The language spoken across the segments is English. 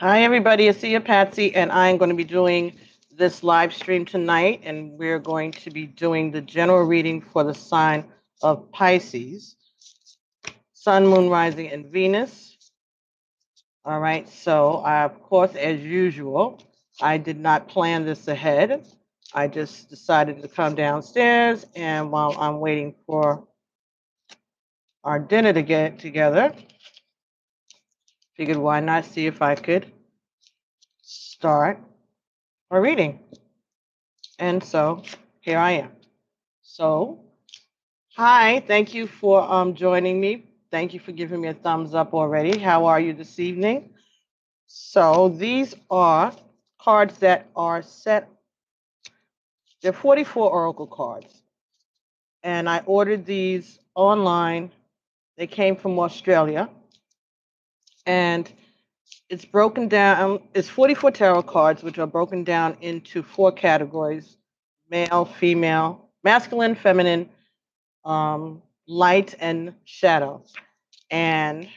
Hi, everybody. It's Sia Patsy, and I'm going to be doing this live stream tonight. And we're going to be doing the general reading for the sign of Pisces, Sun, Moon, Rising, and Venus. All right. So, of course, as usual, I did not plan this ahead. I just decided to come downstairs, and while I'm waiting for our dinner to get together, figured why not see if I could start our reading. And so here I am. So, hi, thank you for joining me. Thank you for giving me a thumbs up already. How are you this evening? So, these are cards that are set. They're 44 oracle cards. And I ordered these online. They came from Australia. And it's broken down, it's 44 tarot cards, which are broken down into four categories: male, female, masculine, feminine, light, and shadow. And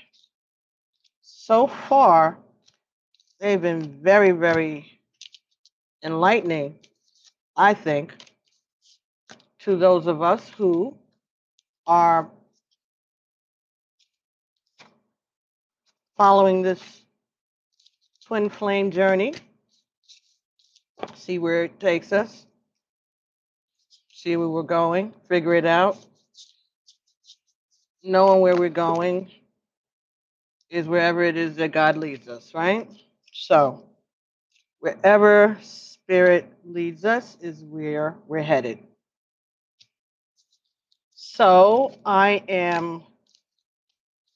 so far, they've been very, very enlightening, I think, to those of us who are following this twin flame journey. See where it takes us, see where we're going, figure it out. Knowing where we're going is wherever it is that God leads us, right? So, wherever spirit leads us is where we're headed. So, I am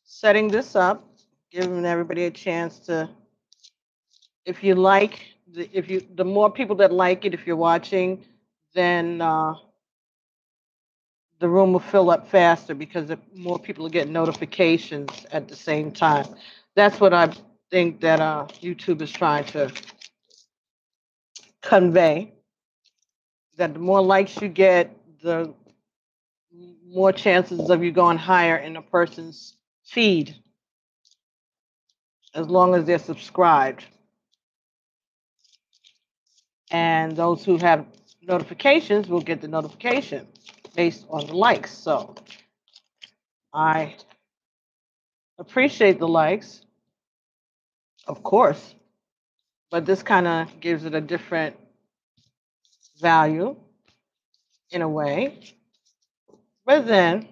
setting this up, giving everybody a chance to, if you like, the more people that like it, if you're watching, then the room will fill up faster because more people will get notifications at the same time. That's what I think that YouTube is trying to convey. That the more likes you get, the more chances of you going higher in a person's feed, as long as they're subscribed. And those who have notifications will get the notification based on the likes. So I appreciate the likes, of course, but this kind of gives it a different value in a way. But then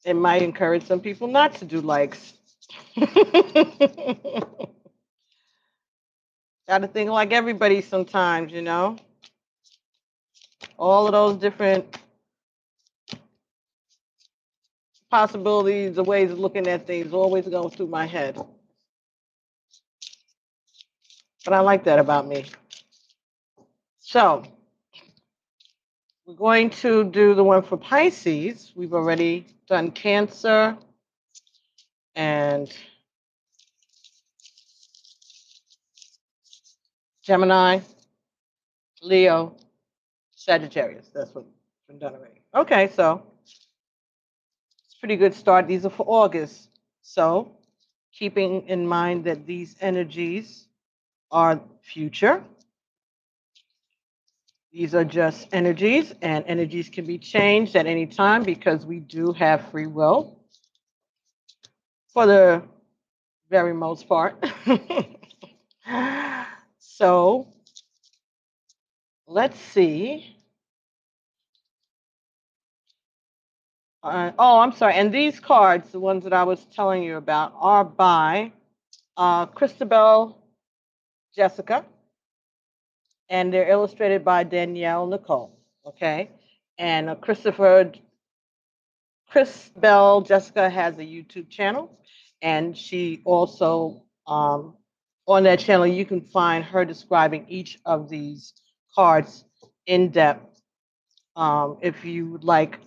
it might encourage some people not to do likes. Got to think like everybody sometimes, all of those different possibilities, the ways of looking at things always go through my head. But I like that about me. So we're going to do the one for Pisces. We've already done Cancer and Gemini, Leo, Sagittarius. That's what's been done already. Okay, so it's a pretty good start. These are for August. So keeping in mind that these energies are future. These are just energies, and energies can be changed at any time because we do have free will for the very most part. So let's see. Oh, I'm sorry. And these cards, the ones that I was telling you about, are by Christabel Jessica, and they're illustrated by Danielle Nicole. Okay, and Christabel Jessica has a YouTube channel, and she also on that channel you can find her describing each of these cards in depth. If you would like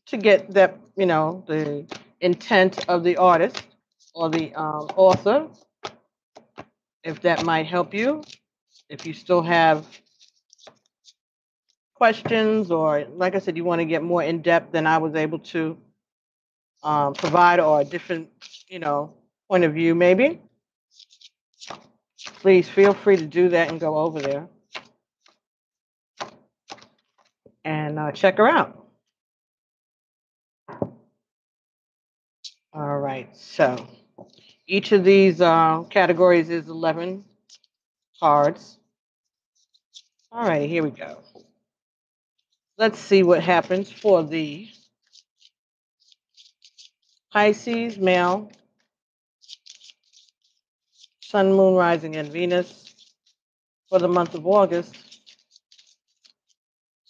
to get that, the intent of the artist or the author, if that might help you. If you still have questions, or like I said, you want to get more in depth than I was able to provide, or a different, point of view, maybe. Please feel free to do that and go over there and check her out. All right, so each of these categories is 11 cards. All right, here we go. Let's see what happens for the Pisces male, Sun, Moon, Rising, and Venus for the month of August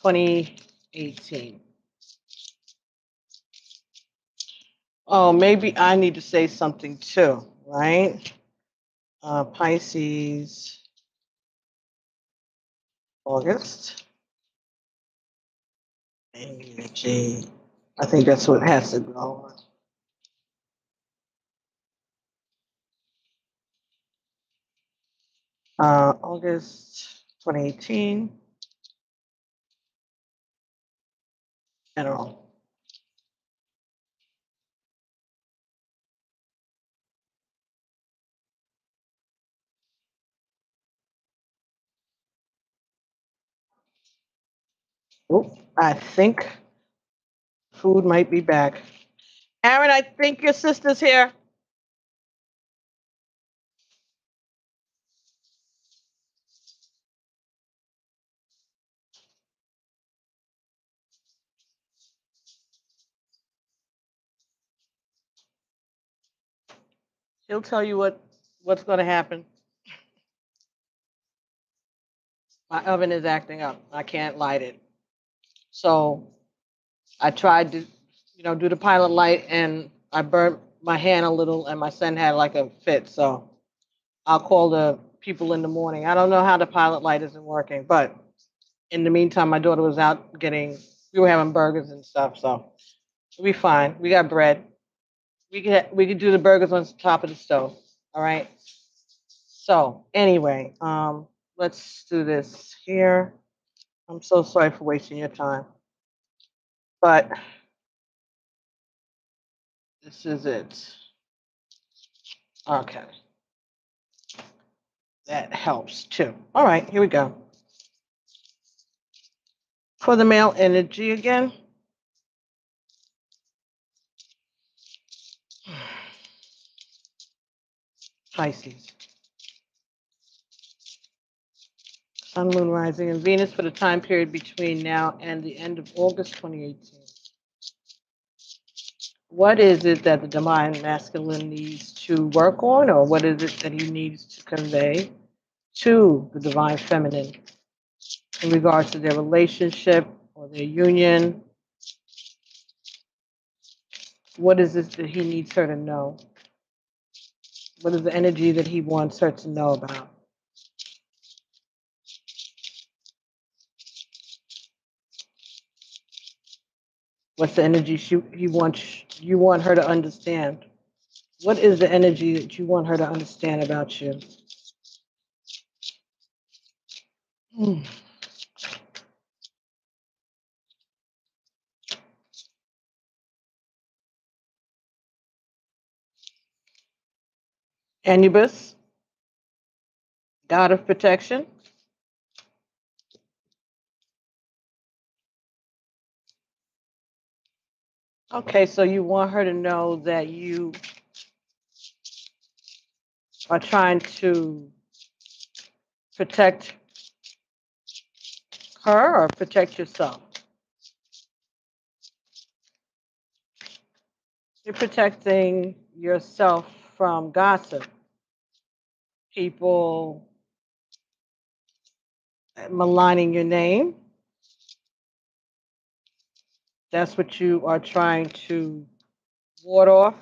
2018. Oh, maybe I need to say something too, right? Pisces, August, energy. I think that's what has to go. August 2018, general. Oop, I think food might be back. Aaron, I think your sister's here. She'll tell you what's going to happen. My oven is acting up. I can't light it. So I tried to, do the pilot light, and I burnt my hand a little, and my son had like a fit. So I'll call the people in the morning. I don't know how the pilot light isn't working, but in the meantime, my daughter was out we were having burgers and stuff, so we'll be fine. We got bread. We could do the burgers on top of the stove. All right. So anyway, let's do this here. I'm so sorry for wasting your time, but this is it. Okay. That helps too. All right, here we go. For the male energy again. Pisces. Sun, Moon, Rising, and Venus for the time period between now and the end of August 2018. What is it that the divine masculine needs to work on, or what is it that he needs to convey to the divine feminine in regards to their relationship or their union? What is it that he needs her to know? What is the energy that he wants her to know about? What's the energy you want her to understand? What is the energy that you want her to understand about you? Hmm. Anubis, god of protection. Okay, so you want her to know that you are trying to protect her or protect yourself. You're protecting yourself from gossip, people maligning your name. That's what you are trying to ward off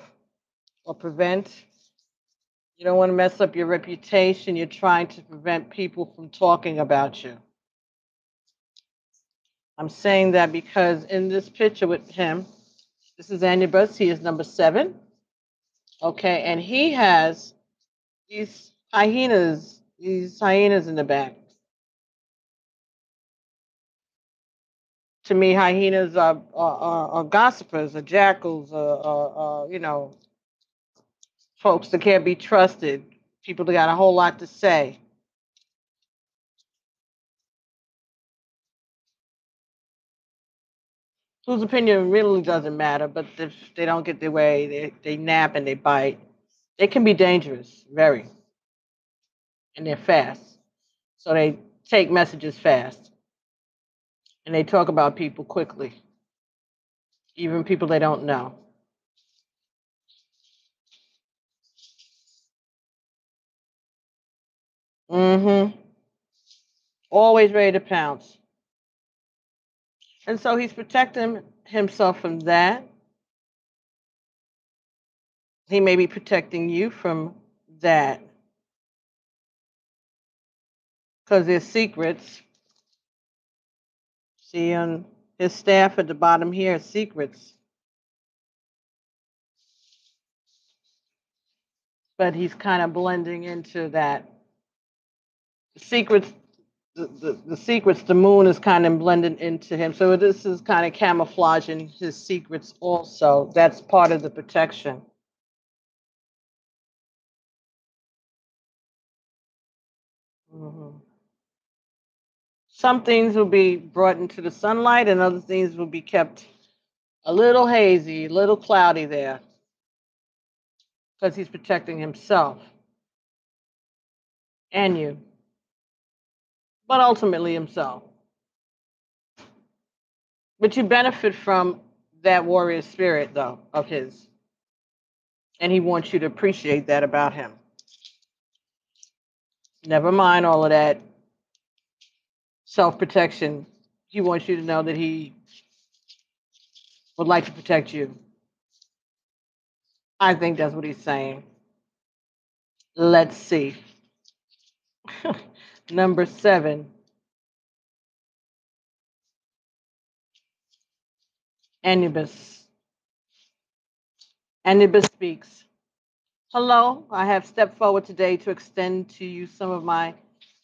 or prevent. You don't want to mess up your reputation. You're trying to prevent people from talking about you. I'm saying that because in this picture with him, this is Anubis. He is number 7. Okay, and he has these hyenas in the back. To me, hyenas are gossipers, are jackals, folks that can't be trusted. People that got a whole lot to say. Whose opinion really doesn't matter, but if they don't get their way, they nap and they bite. They can be dangerous, very, and they're fast. So they take messages fast and they talk about people quickly, even people they don't know. Mm-hmm. Always ready to pounce. And so he's protecting himself from that. He may be protecting you from that because there's secrets. See on his staff at the bottom here, secrets. But he's kind of blending into that. Secrets, the secrets, the moon is kind of blending into him. So this is kind of camouflaging his secrets also. That's part of the protection. Hmm. Some things will be brought into the sunlight and other things will be kept a little hazy, a little cloudy there because he's protecting himself and you, but ultimately himself. But you benefit from that warrior spirit, though, of his. And he wants you to appreciate that about him. Never mind all of that self protection. He wants you to know that he would like to protect you. I think that's what he's saying. Let's see. Number 7, Anubis. Anubis speaks. Hello, I have stepped forward today to extend to you some of my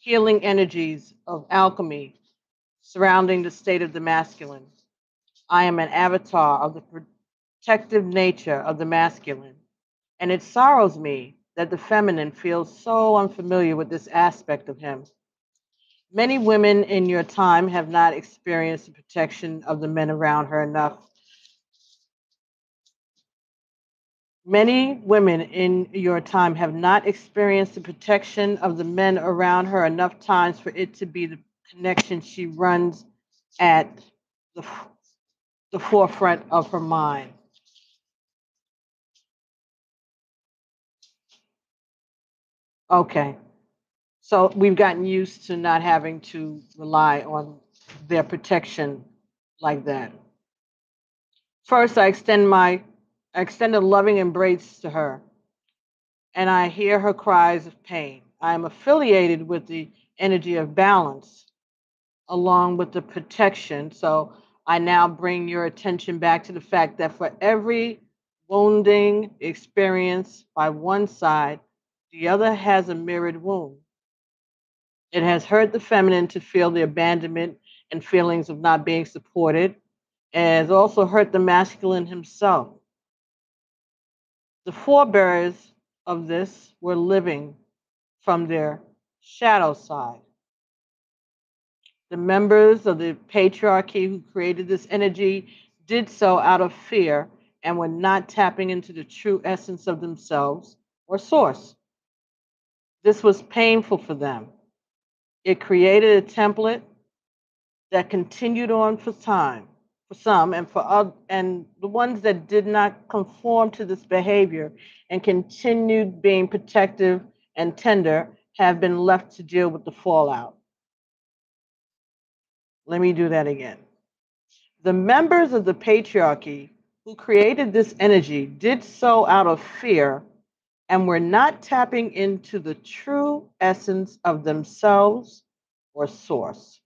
healing energies of alchemy surrounding the state of the masculine. I am an avatar of the protective nature of the masculine, and it sorrows me that the feminine feels so unfamiliar with this aspect of him. Many women in your time have not experienced the protection of the men around her enough. Many women in your time have not experienced the protection of the men around her enough times for it to be the connection she runs at the, the forefront of her mind. Okay. So we've gotten used to not having to rely on their protection like that. First, I extend a loving embrace to her, and I hear her cries of pain. I am affiliated with the energy of balance along with the protection. So I now bring your attention back to the fact that for every wounding experience by one side, the other has a mirrored wound. It has hurt the feminine to feel the abandonment and feelings of not being supported. And has also hurt the masculine himself. The forebears of this were living from their shadow side. The members of the patriarchy who created this energy did so out of fear and were not tapping into the true essence of themselves or source. This was painful for them. It created a template that continued on for time, for some, and for other, and the ones that did not conform to this behavior and continued being protective and tender have been left to deal with the fallout. Let me do that again. The members of the patriarchy who created this energy did so out of fear and were not tapping into the true essence of themselves or source.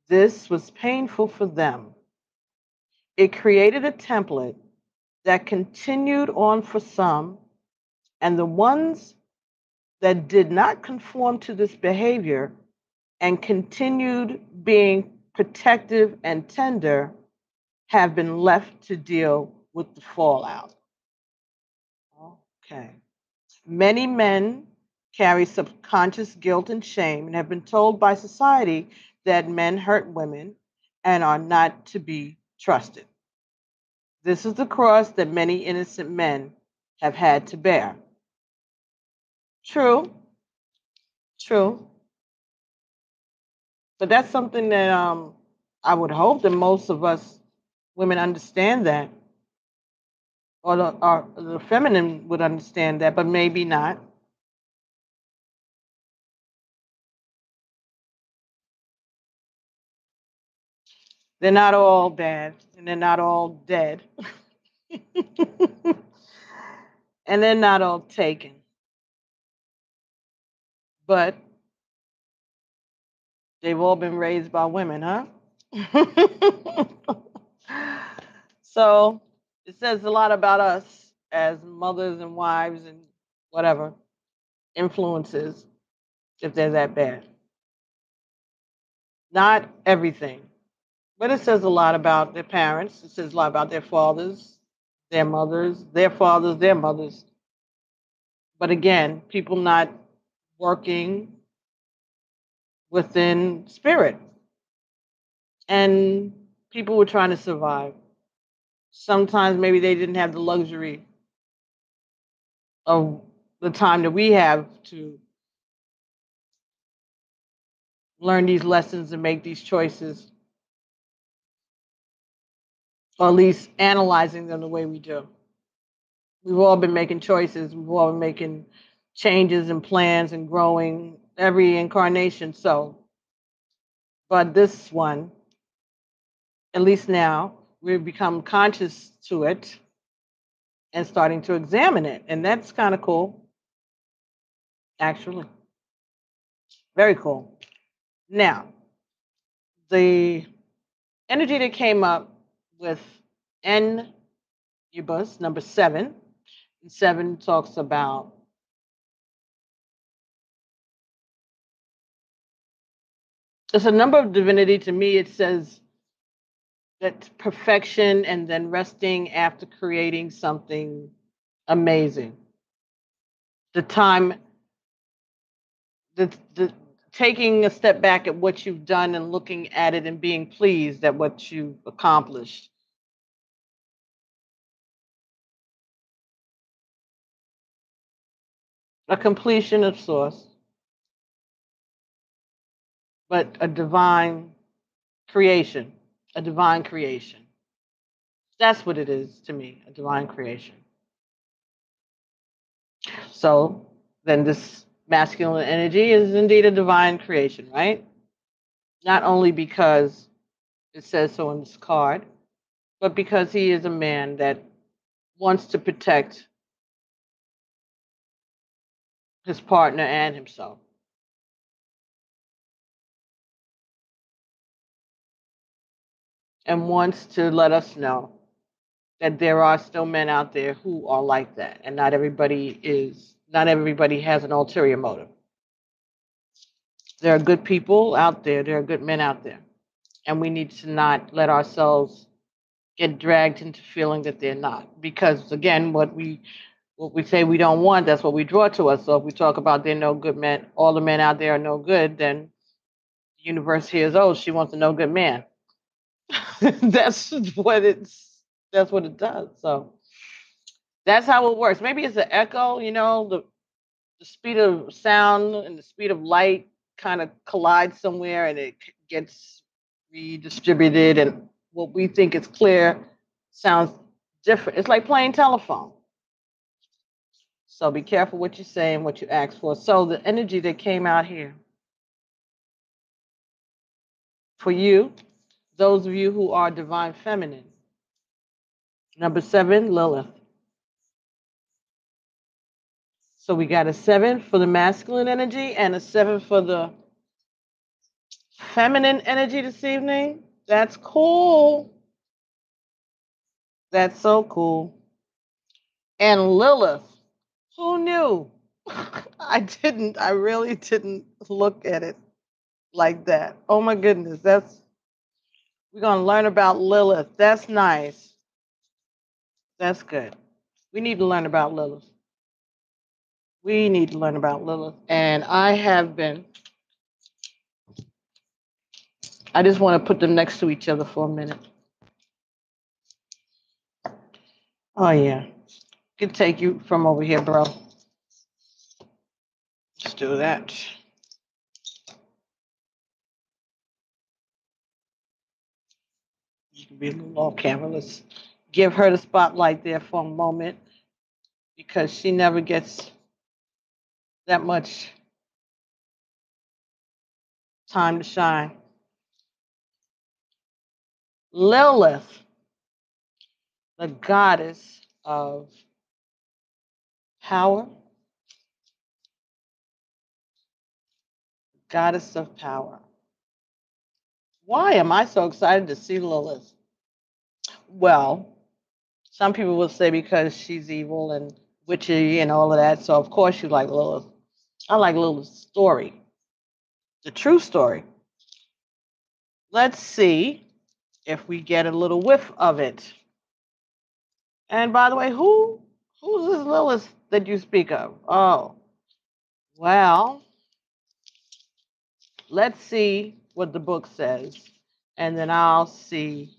This was painful for them. It created a template that continued on for some, and the ones that did not conform to this behavior and continued being protective and tender have been left to deal with the fallout. Okay. Many men carry subconscious guilt and shame and have been told by society that men hurt women and are not to be trusted. This is the cross that many innocent men have had to bear. True, true. But that's something that I would hope that most of us women understand that, or the feminine would understand that, but maybe not. They're not all bad, and they're not all dead, and they're not all taken. But they've all been raised by women, huh? So it says a lot about us as mothers and wives and whatever influences if they're that bad. Not everything, but it says a lot about their parents. It says a lot about their fathers, their mothers, their fathers, their mothers. But again, people not working within spirit. And people were trying to survive. Sometimes maybe they didn't have the luxury of the time that we have to learn these lessons and make these choices, or at least analyzing them the way we do. We've all been making choices, we've all been making changes and plans and growing every incarnation. So, but this one, at least now, we've become conscious to it and starting to examine it. And that's kind of cool, actually. Very cool. Now, the energy that came up with N Ubus, number 7. And 7 talks about it's a number of divinity. To me, it says that perfection and then resting after creating something amazing. The time, the taking a step back at what you've done and looking at it and being pleased at what you've accomplished. A completion of source, but a divine creation. A divine creation. That's what it is to me, a divine creation. So then this masculine energy is indeed a divine creation, right? Not only because it says so in this card, but because he is a man that wants to protect his partner and himself. And wants to let us know that there are still men out there who are like that. And not everybody has an ulterior motive. There are good people out there, there are good men out there. And we need to not let ourselves get dragged into feeling that they're not. Because again, what we say we don't want, that's what we draw to us. So if we talk about there are no good men, all the men out there are no good, then the universe hears, oh, she wants a no good man. that's what it's that's what it does. So that's how it works. Maybe it's an echo, the speed of sound and the speed of light kind of collide somewhere and it gets redistributed, and what we think is clear sounds different. It's like playing telephone. So be careful what you say and what you ask for. So the energy that came out here for you, those of you who are divine feminine, number 7, Lilith. So we got a 7 for the masculine energy and a 7 for the feminine energy this evening. That's cool. That's so cool. And Lilith, who knew? I really didn't look at it like that. Oh my goodness, we're going to learn about Lilith. That's nice. That's good. We need to learn about Lilith. We need to learn about Lilith. And I have been, I just want to put them next to each other for a minute. Oh, yeah. Can take you from over here, bro. Let's do that. You can be a little off camera. Let's give her the spotlight there for a moment because she never gets that much time to shine. Lilith, the goddess of power, goddess of power. Why am I so excited to see Lilith? Well, some people will say because she's evil and witchy and all of that. So of course you like Lilith. I like Lilith's story, the true story. Let's see if we get a little whiff of it. And by the way, who's this Lilith that you speak of? Oh, well, let's see what the book says, and then I'll see.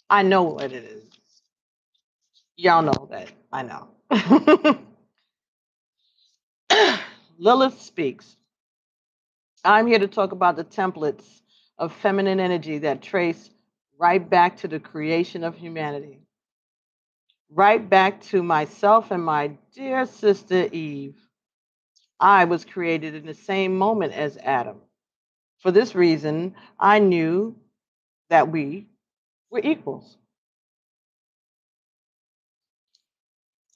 I know what it is. Y'all know that. I know. Lilith speaks. I'm here to talk about the templates of feminine energy that trace right back to the creation of humanity, right back to myself and my dear sister Eve. I was created in the same moment as Adam. For this reason, I knew that we were equals.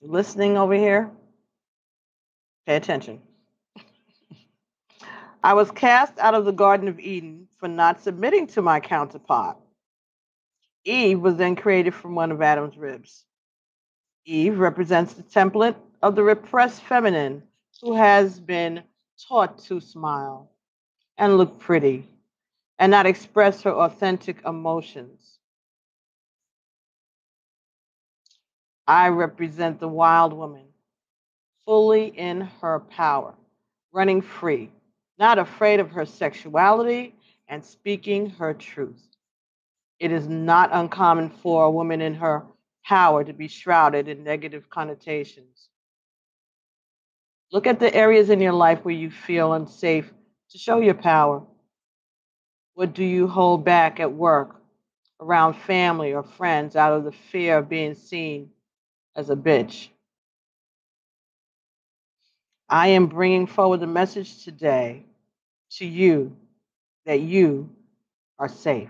Listening over here, pay attention. I was cast out of the Garden of Eden for not submitting to my counterpart. Eve was then created from one of Adam's ribs. Eve represents the template of the repressed feminine who has been taught to smile and look pretty and not express her authentic emotions. I represent the wild woman, fully in her power, running free, not afraid of her sexuality and speaking her truth. It is not uncommon for a woman in her power to be shrouded in negative connotations. Look at the areas in your life where you feel unsafe to show your power. What do you hold back at work, around family or friends out of the fear of being seen as a bitch? I am bringing forward the message today to you that you are safe.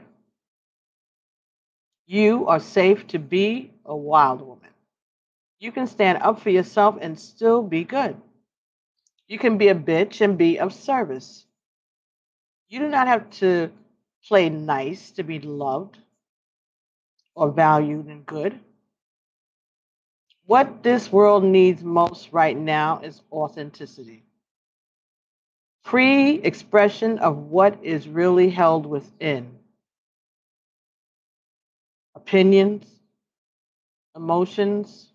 You are safe to be a wild woman. You can stand up for yourself and still be good. You can be a bitch and be of service. You do not have to play nice to be loved or valued and good. What this world needs most right now is authenticity. Free expression of what is really held within. Opinions, emotions,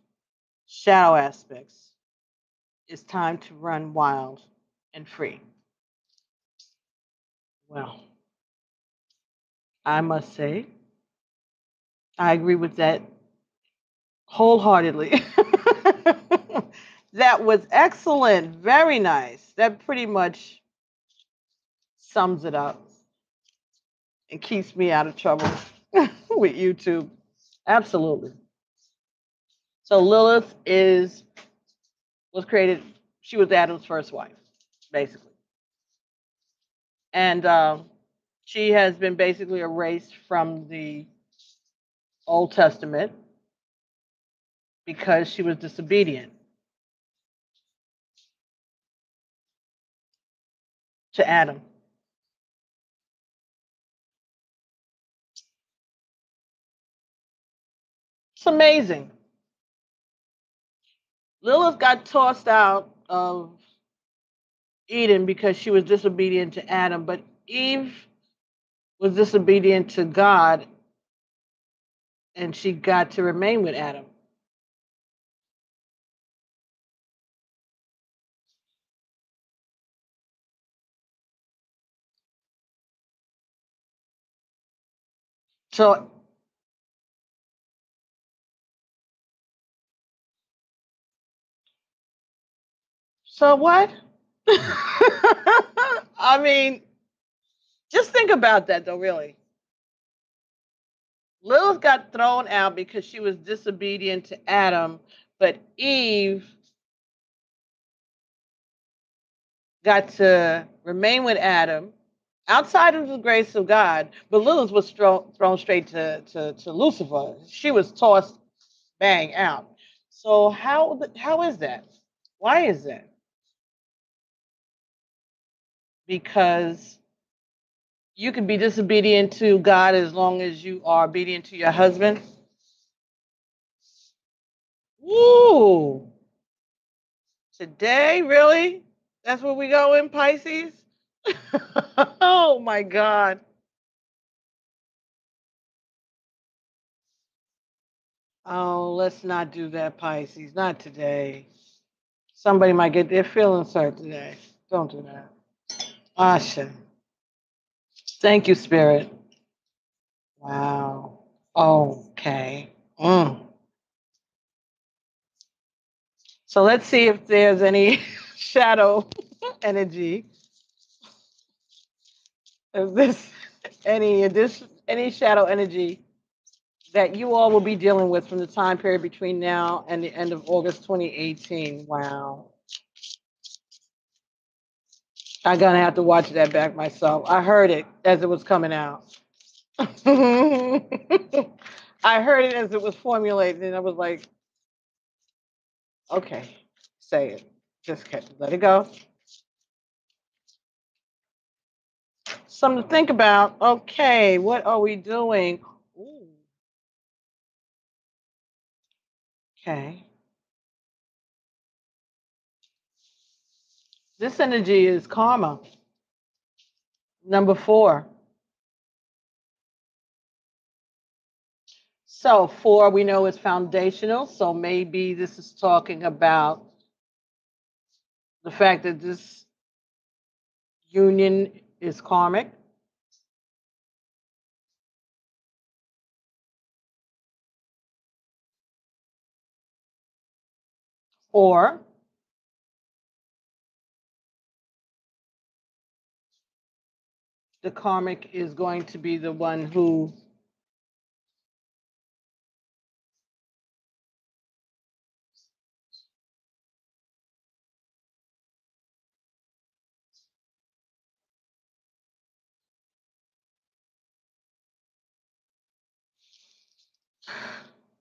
shadow aspects. It's time to run wild and free. Well, I must say, I agree with that wholeheartedly. That was excellent. Very nice. That pretty much sums it up and keeps me out of trouble with YouTube. Absolutely. So Lilith was created. She was Adam's first wife, basically, and she has been basically erased from the Old Testament because she was disobedient to Adam. It's amazing. Lilith got tossed out of Eden because she was disobedient to Adam, but Eve was disobedient to God and she got to remain with Adam. So, so what? I mean, just think about that though, really. Lilith got thrown out because she was disobedient to Adam, but Eve got to remain with Adam outside of the grace of God, but Lilith was thrown straight to Lucifer. She was tossed bang out. So how is that? Why is that? Because you can be disobedient to God as long as you are obedient to your husband. Ooh, today, really? That's where we go in Pisces? Oh my God. Oh, let's not do that, Pisces. Not today. Somebody might get their feelings hurt today. Don't do that. Asha. Thank you, Spirit. Wow. Okay. So let's see if there's any shadow energy. Is this any shadow energy that you all will be dealing with from the time period between now and the end of August 2018? Wow. I'm gonna have to watch that back myself. I heard it as it was coming out. I heard it as it was formulated, and I was like, okay, say it. Just let it go. Something to think about. Okay, what are we doing? Ooh, okay. This energy is karma. Number 4. So 4 we know is foundational. So maybe this is talking about the fact that this union is karmic. Or the karmic is going to be the one who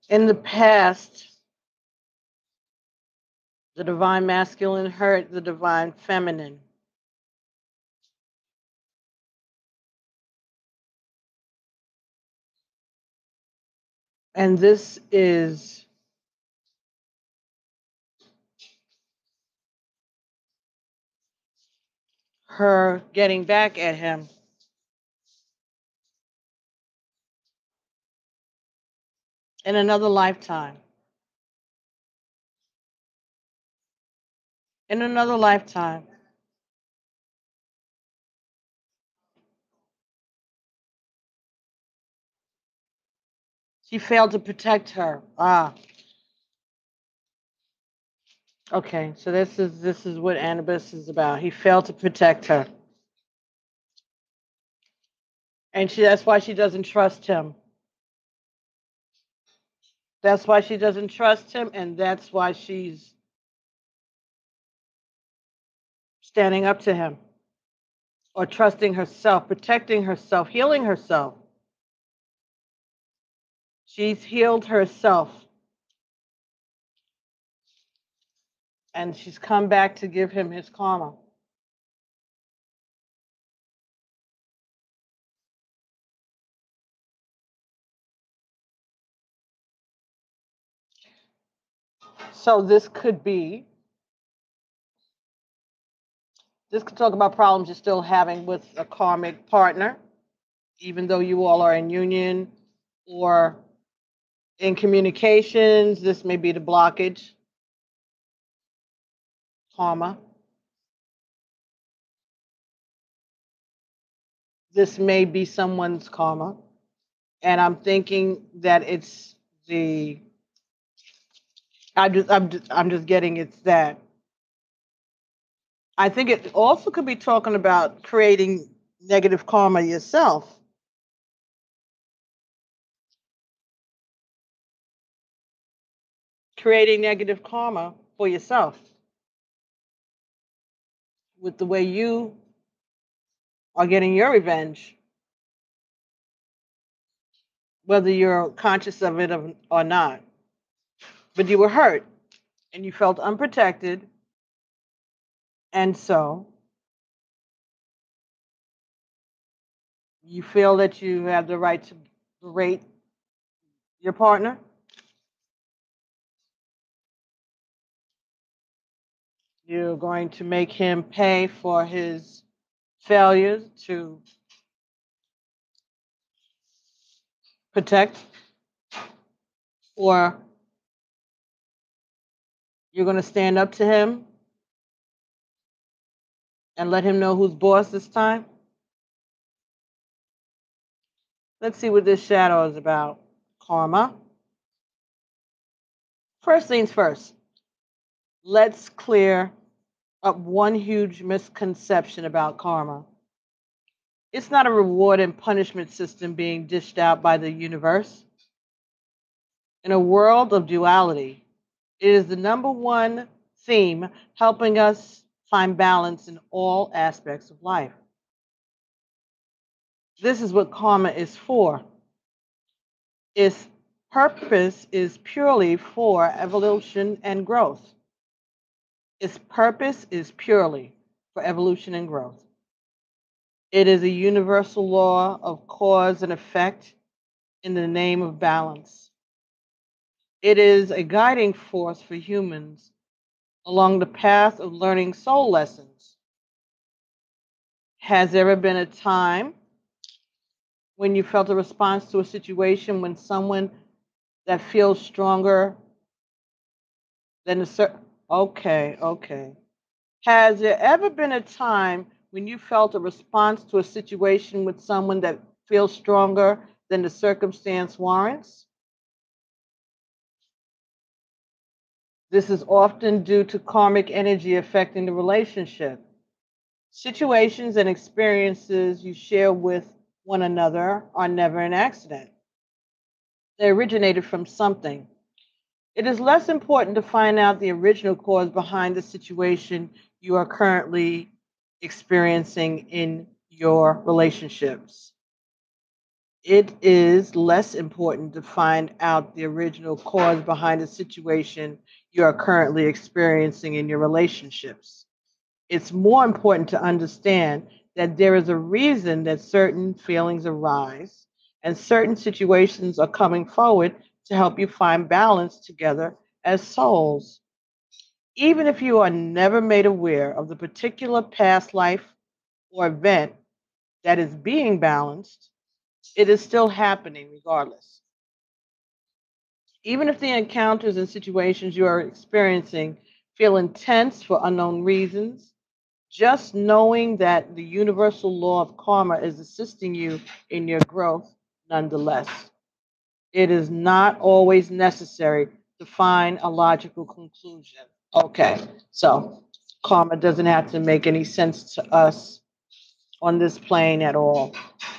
in the past, the divine masculine hurt the divine feminine. And this is her getting back at him. In another lifetime. In another lifetime. She failed to protect her. Ah, okay. So this is what Anubis is about. He failed to protect her. And that's why she doesn't trust him. That's why she doesn't trust him, and that's why she's standing up to him or trusting herself, protecting herself, healing herself. She's healed herself. And she's come back to give him his karma. So this could talk about problems you're still having with a karmic partner, even though you all are in union or in communications. This may be the blockage, karma. This may be someone's karma. And I'm thinking that it's the I'm just getting it's that. I think it also could be talking about creating negative karma yourself. Creating negative karma for yourself with the way you are getting your revenge, whether you're conscious of it or not. But you were hurt and you felt unprotected, and so you feel that you have the right to berate your partner. You're going to make him pay for his failures to protect, or you're going to stand up to him and let him know who's boss this time. Let's see what this shadow is about. Karma. First things first, let's clear up one huge misconception about karma. It's not a reward and punishment system being dished out by the universe. In a world of duality, it is the number one theme helping us find balance in all aspects of life. This is what karma is for. Its purpose is purely for evolution and growth. Its purpose is purely for evolution and growth. It is a universal law of cause and effect in the name of balance. It is a guiding force for humans along the path of learning soul lessons. Has there ever been a time when you felt a response to a situation when someone that feels stronger than a certain. Okay, okay. Has there ever been a time when you felt a response to a situation with someone that feels stronger than the circumstance warrants? This is often due to karmic energy affecting the relationship. Situations and experiences you share with one another are never an accident. They originated from something. It is less important to find out the original cause behind the situation you are currently experiencing in your relationships. It is less important to find out the original cause behind the situation you are currently experiencing in your relationships. It's more important to understand that there is a reason that certain feelings arise and certain situations are coming forward to help you find balance together as souls. Even if you are never made aware of the particular past life or event that is being balanced, it is still happening regardless. Even if the encounters and situations you are experiencing feel intense for unknown reasons, just knowing that the universal law of karma is assisting you in your growth nonetheless. It is not always necessary to find a logical conclusion. Okay, so karma doesn't have to make any sense to us on this plane at all,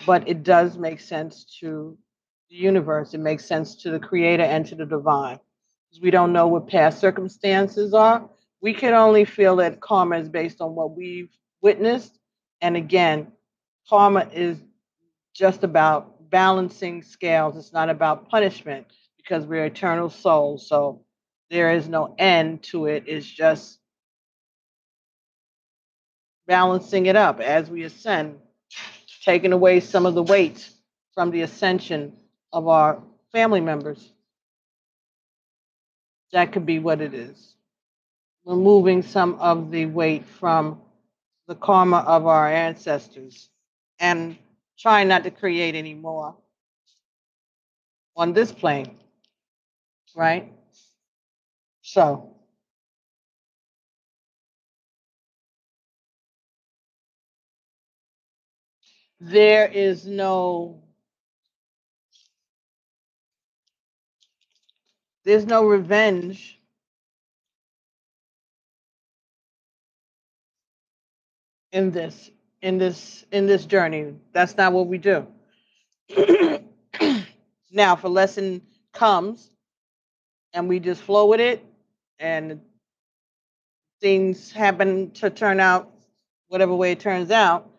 but it does make sense to the universe. It makes sense to the creator and to the divine. We don't know what past circumstances are. We can only feel that karma is based on what we've witnessed. And again, karma is just about balancing scales. It's not about punishment because we're eternal souls. So there is no end to it. It's just balancing it up as we ascend, taking away some of the weight from the ascension of our family members. That could be what it is. Removing some of the weight from the karma of our ancestors and trying not to create any more on this plane, right? So there is no There's no revenge in this journey. That's not what we do. Now, if a lesson comes and we just flow with it, and things happen to turn out whatever way it turns out,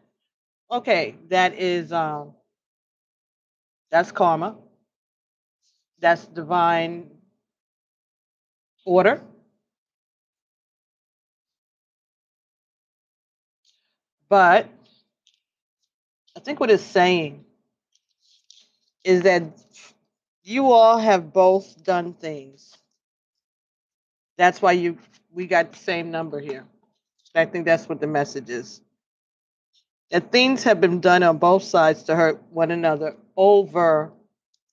okay, that's karma. That's divine order. But I think what it's saying is that you all have both done things. That's why we got the same number here. I think that's what the message is. That things have been done on both sides to hurt one another over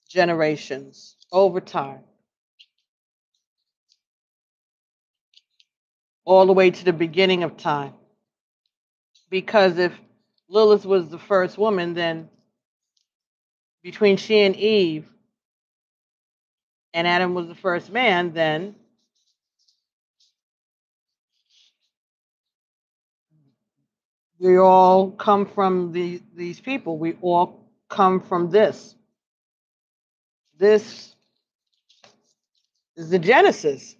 generations, over time, all the way to the beginning of time. Because if Lilith was the first woman, then between she and Eve and Adam was the first man, then we all come from these people. We all come from this. This is the Genesis.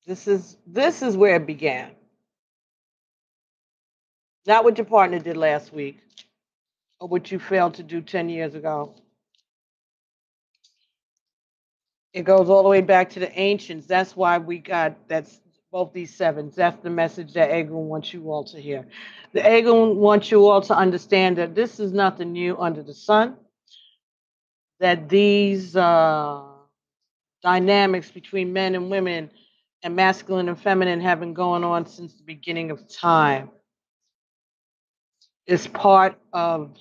This is where it began. Not what your partner did last week or what you failed to do 10 years ago. It goes all the way back to the ancients. That's why that's both these sevens. That's the message that Egun wants you all to hear. The Egun wants you all to understand that this is nothing new under the sun, that these dynamics between men and women and masculine and feminine have been going on since the beginning of time. It's part of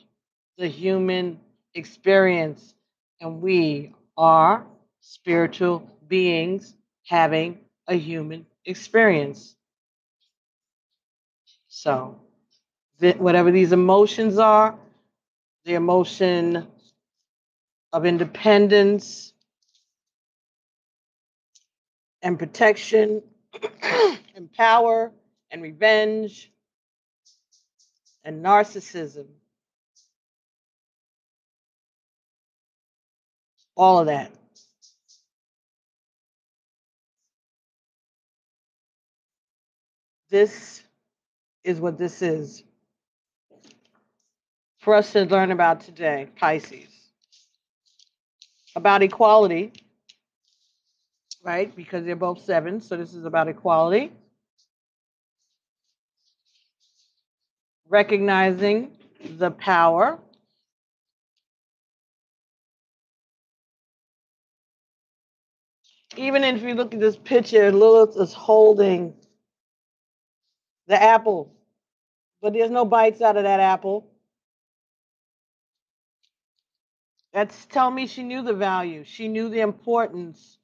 the human experience, and we are spiritual beings having a human experience. So, whatever these emotions are, the emotion of independence and protection and power and revenge and narcissism, all of that. This is what this is for us to learn about today, Pisces. About equality, right? Because they're both sevens, so this is about equality. Recognizing the power. Even if you look at this picture, Lilith is holding the apple, but there's no bites out of that apple. That's tell me she knew the value. She knew the importance.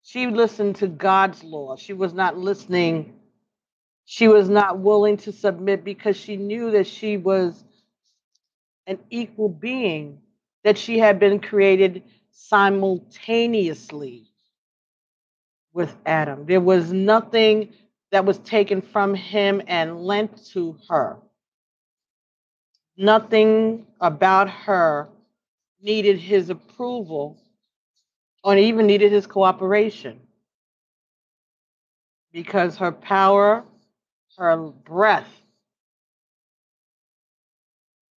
She listened to God's law. She was not listening. She was not willing to submit because she knew that she was an equal being, that she had been created simultaneously with Adam. There was nothing that was taken from him and lent to her. Nothing about her needed his approval or even needed his cooperation, because her power, her breath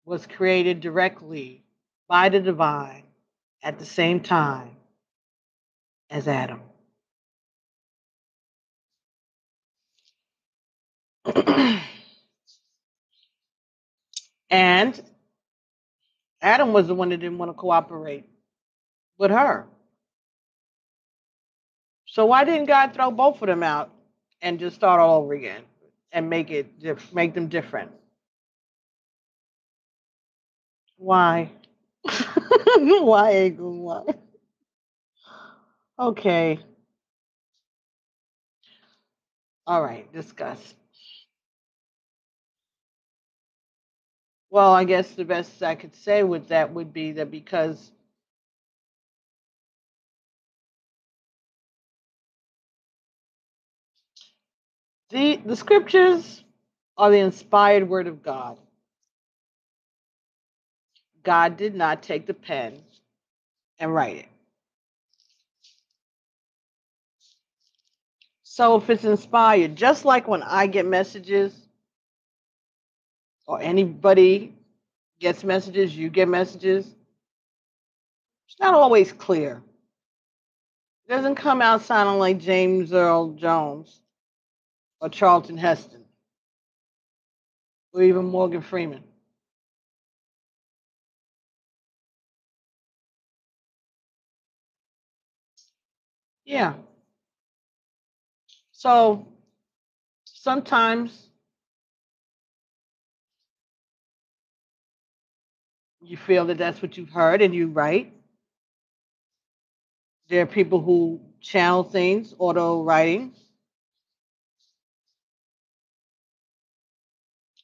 was created directly by the divine at the same time as Adam. And Adam was the one that didn't want to cooperate with her. So why didn't God throw both of them out and just start all over again and make them different? Why? Why, Eagle? Why? Okay. All right. Discuss. Well, I guess the best I could say with that would be that because the scriptures are the inspired word of God. God did not take the pen and write it. So if it's inspired, just like when I get messages or anybody gets messages, you get messages, it's not always clear. It doesn't come out sounding like James Earl Jones or Charlton Heston or even Morgan Freeman. Yeah. So sometimes you feel that that's what you've heard and you write. There are people who channel things, auto writing,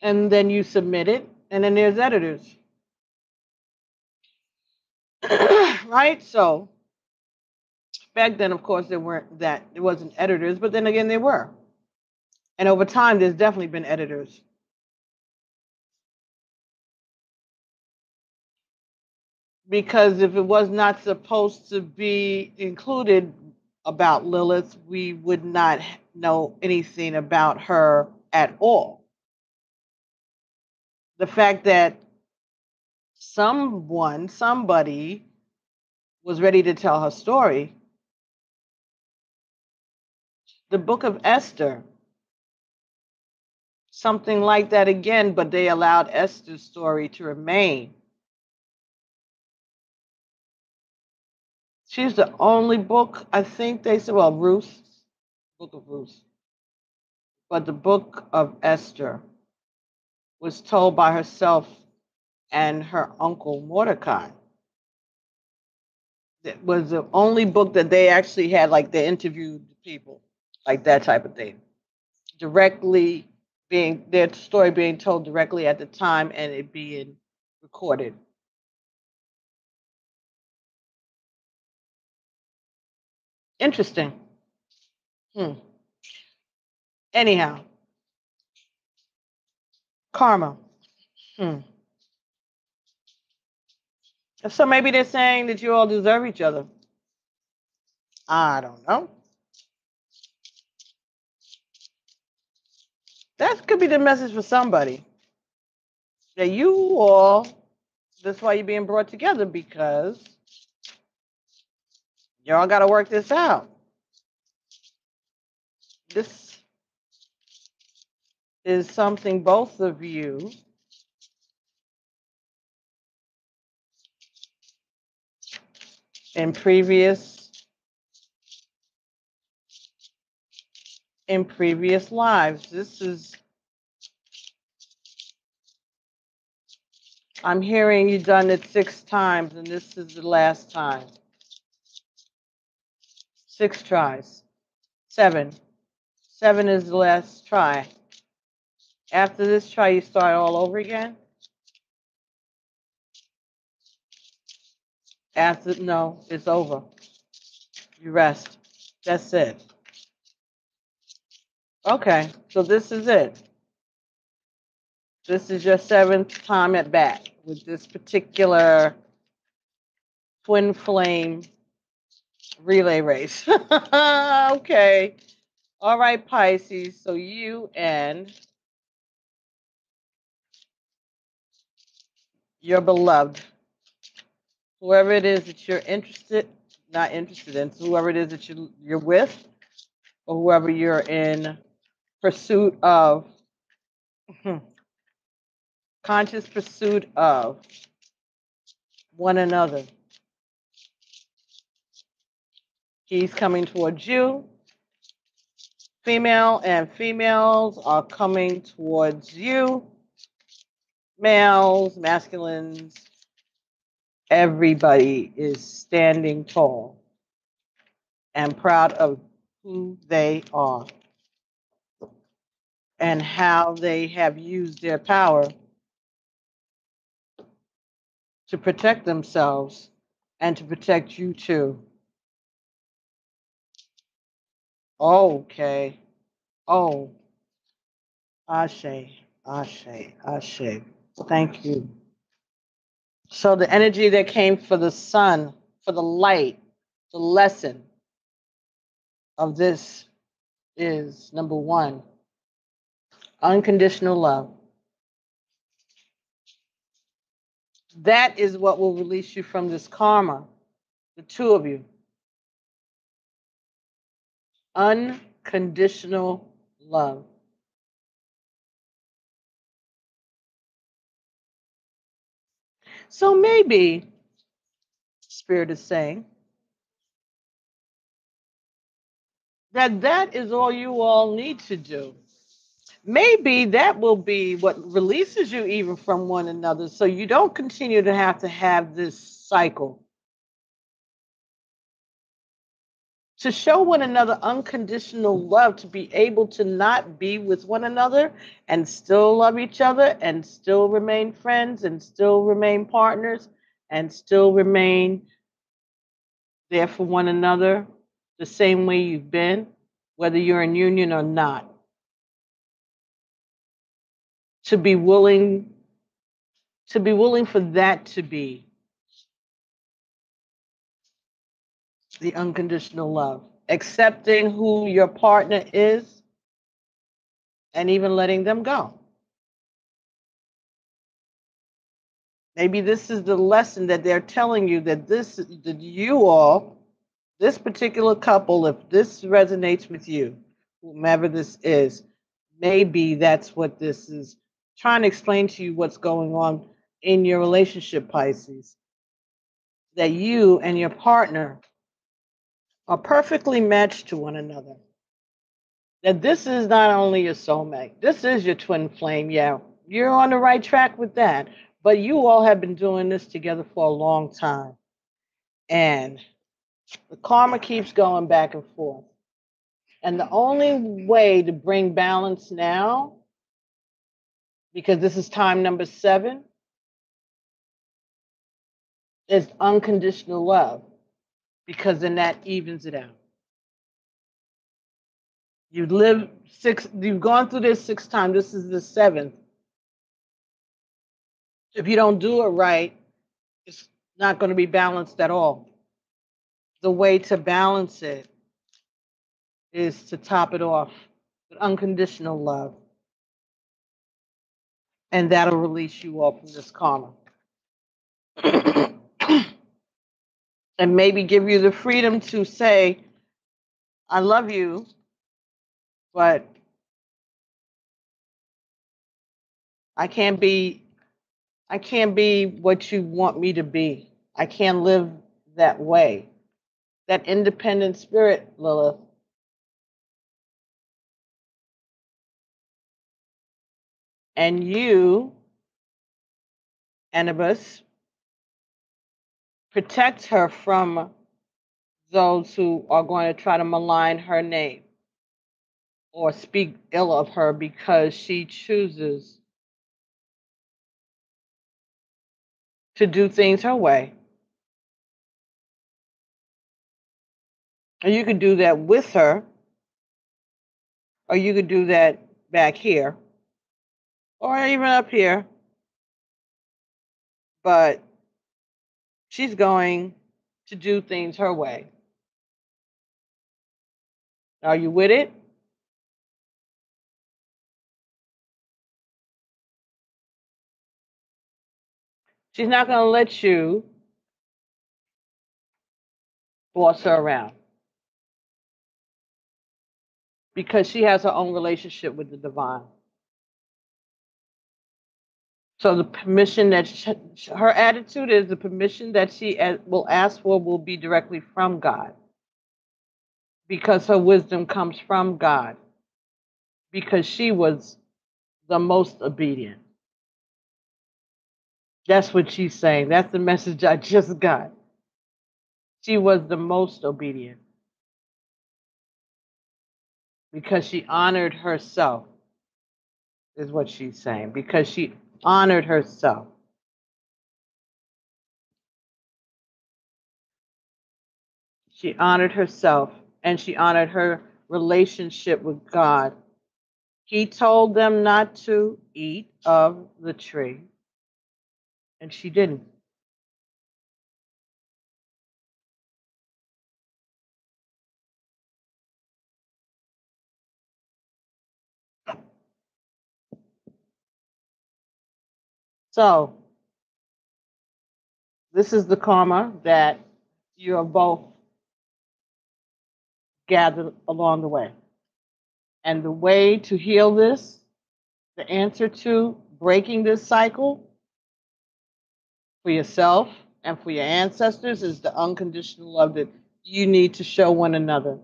and then you submit it, and then there's editors. Right? So back then, of course, there wasn't editors, but then again, there were. And over time, there's definitely been editors. Because if it was not supposed to be included about Lilith, we would not know anything about her at all. The fact that somebody was ready to tell her story. The book of Esther, something like that again, but they allowed Esther's story to remain. She's the only book, I think they said, well, Ruth, book of Ruth, but the book of Esther was told by herself and her uncle Mordecai. It was the only book that they actually had, like they interviewed people, like that type of thing, directly being their story being told directly at the time and it being recorded. Interesting. Hmm. Anyhow, karma. Hmm. So maybe they're saying that you all deserve each other. I don't know. That could be the message for somebody. That you all, that's why you're being brought together because y'all got to work this out. This is something both of you in previous lives. This is, I'm hearing you done it 6 times and this is the last time. 6 tries. 7. 7 is the last try. After this try, you start all over again. After, no, it's over. You rest. That's it. Okay, so this is it. This is your 7th time at bat with this particular twin flame relay race. Okay. All right, Pisces. So you and your beloved, whoever it is that you're not interested in, so whoever it is that you're with, or whoever you're in pursuit of, conscious pursuit of one another. He's coming towards you. Female and females are coming towards you. Males, masculines, everybody is standing tall and proud of who they are and how they have used their power to protect themselves and to protect you too. Okay. Oh, Ashe, Ashe, Ashe. Thank you. So the energy that came for the sun, for the light, the lesson of this is number one, unconditional love. That is what will release you from this karma, the two of you. Unconditional love. So maybe, Spirit is saying, that is all you all need to do. Maybe that will be what releases you even from one another so you don't continue to have this cycle. To show one another unconditional love, to be able to not be with one another and still love each other and still remain friends and still remain partners and still remain there for one another the same way you've been, whether you're in union or not. To be willing for that to be the unconditional love, accepting who your partner is and even letting them go. Maybe this is the lesson that they're telling you, that this particular couple, if this resonates with you, whomever this is, maybe that's what this is trying to explain to you, what's going on in your relationship, Pisces. That you and your partner are perfectly matched to one another. That this is not only your soulmate, this is your twin flame. Yeah, you're on the right track with that. But you all have been doing this together for a long time. And the karma keeps going back and forth. And the only way to bring balance now, because this is time number 7, is unconditional love, because then that evens it out. You've gone through this 6 times. This is the 7th. If you don't do it right, it's not going to be balanced at all. The way to balance it is to top it off with unconditional love. And that'll release you all from this karma. And maybe give you the freedom to say, I love you, but I can't be what you want me to be. I can't live that way. That independent spirit, Lilith. And you, Anubis, protect her from those who are going to try to malign her name or speak ill of her because she chooses to do things her way. And you could do that with her, or you could do that back here, or even up here. But she's going to do things her way. Are you with it? She's not going to let you boss her around because she has her own relationship with the divine. So the permission that her attitude is, the permission that she will ask for will be directly from God, because her wisdom comes from God, because she was the most obedient. That's what she's saying. That's the message I just got. She was the most obedient because she honored herself, is what she's saying, because she honored herself. She honored herself and she honored her relationship with God. He told them not to eat of the tree, and she didn't. So, this is the karma that you have both gathered along the way. And the way to heal this, the answer to breaking this cycle for yourself and for your ancestors, is the unconditional love that you need to show one another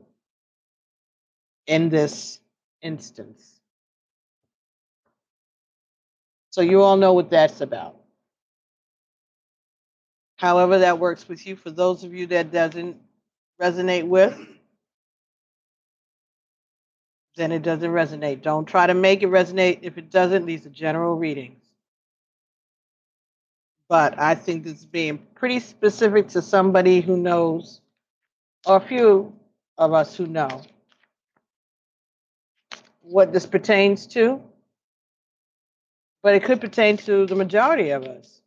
in this instance. So you all know what that's about. However that works with you. For those of you that doesn't resonate with, then it doesn't resonate. Don't try to make it resonate. If it doesn't, these are general readings. But I think this is being pretty specific to somebody who knows, or a few of us who know what this pertains to, but it could pertain to the majority of us.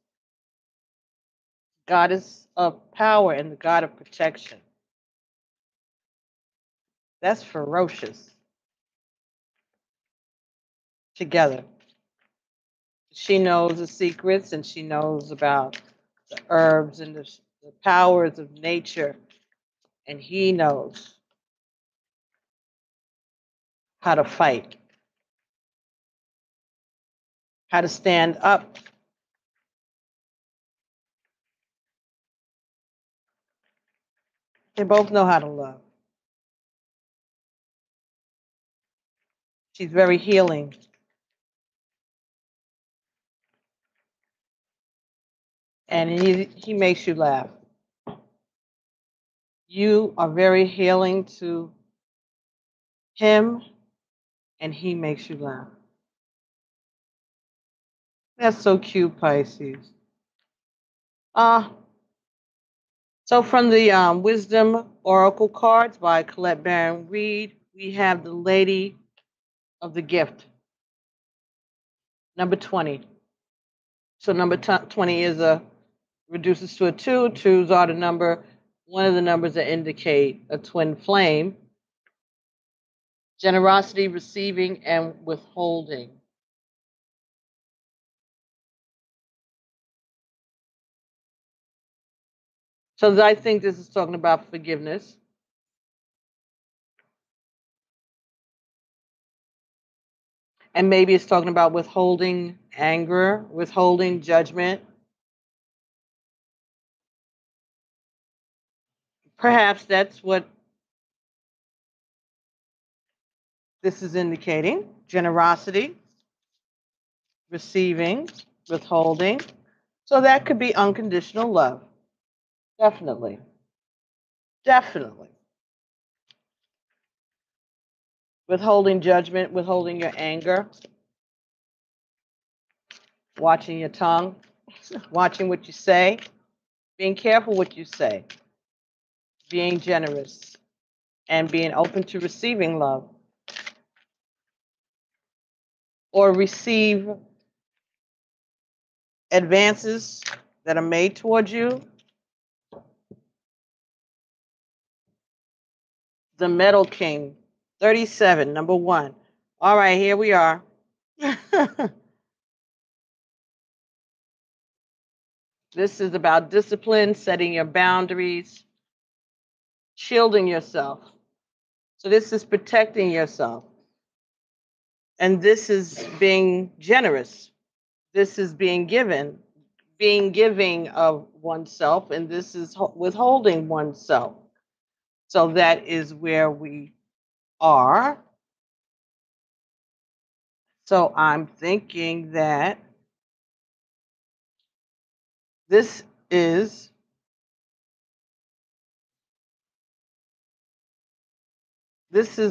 God is of power and the God of protection. That's ferocious. Together. She knows the secrets and she knows about the herbs and the powers of nature, and he knows how to fight, how to stand up. They both know how to love. She's very healing. And he makes you laugh. You are very healing to him, and he makes you laugh. That's so cute, Pisces. So from the Wisdom Oracle cards by Colette Baron Reed, we have the Lady of the Gift, number 20. So number 20 is reduces to a 2. 2s are the number, one of the numbers that indicate a twin flame. Generosity, receiving, and withholding. So I think this is talking about forgiveness. And maybe it's talking about withholding anger, withholding judgment. Perhaps that's what this is indicating. Generosity, receiving, withholding. So that could be unconditional love. Definitely. Definitely. Withholding judgment, withholding your anger, watching your tongue, watching what you say, being careful what you say, being generous, and being open to receiving love or receive advances that are made towards you. The Metal King, 37, number 1. All right, here we are. This is about discipline, setting your boundaries, shielding yourself. So this is protecting yourself. And this is being generous. This is being giving of oneself, and this is withholding oneself. So that is where we are. So I'm thinking that this is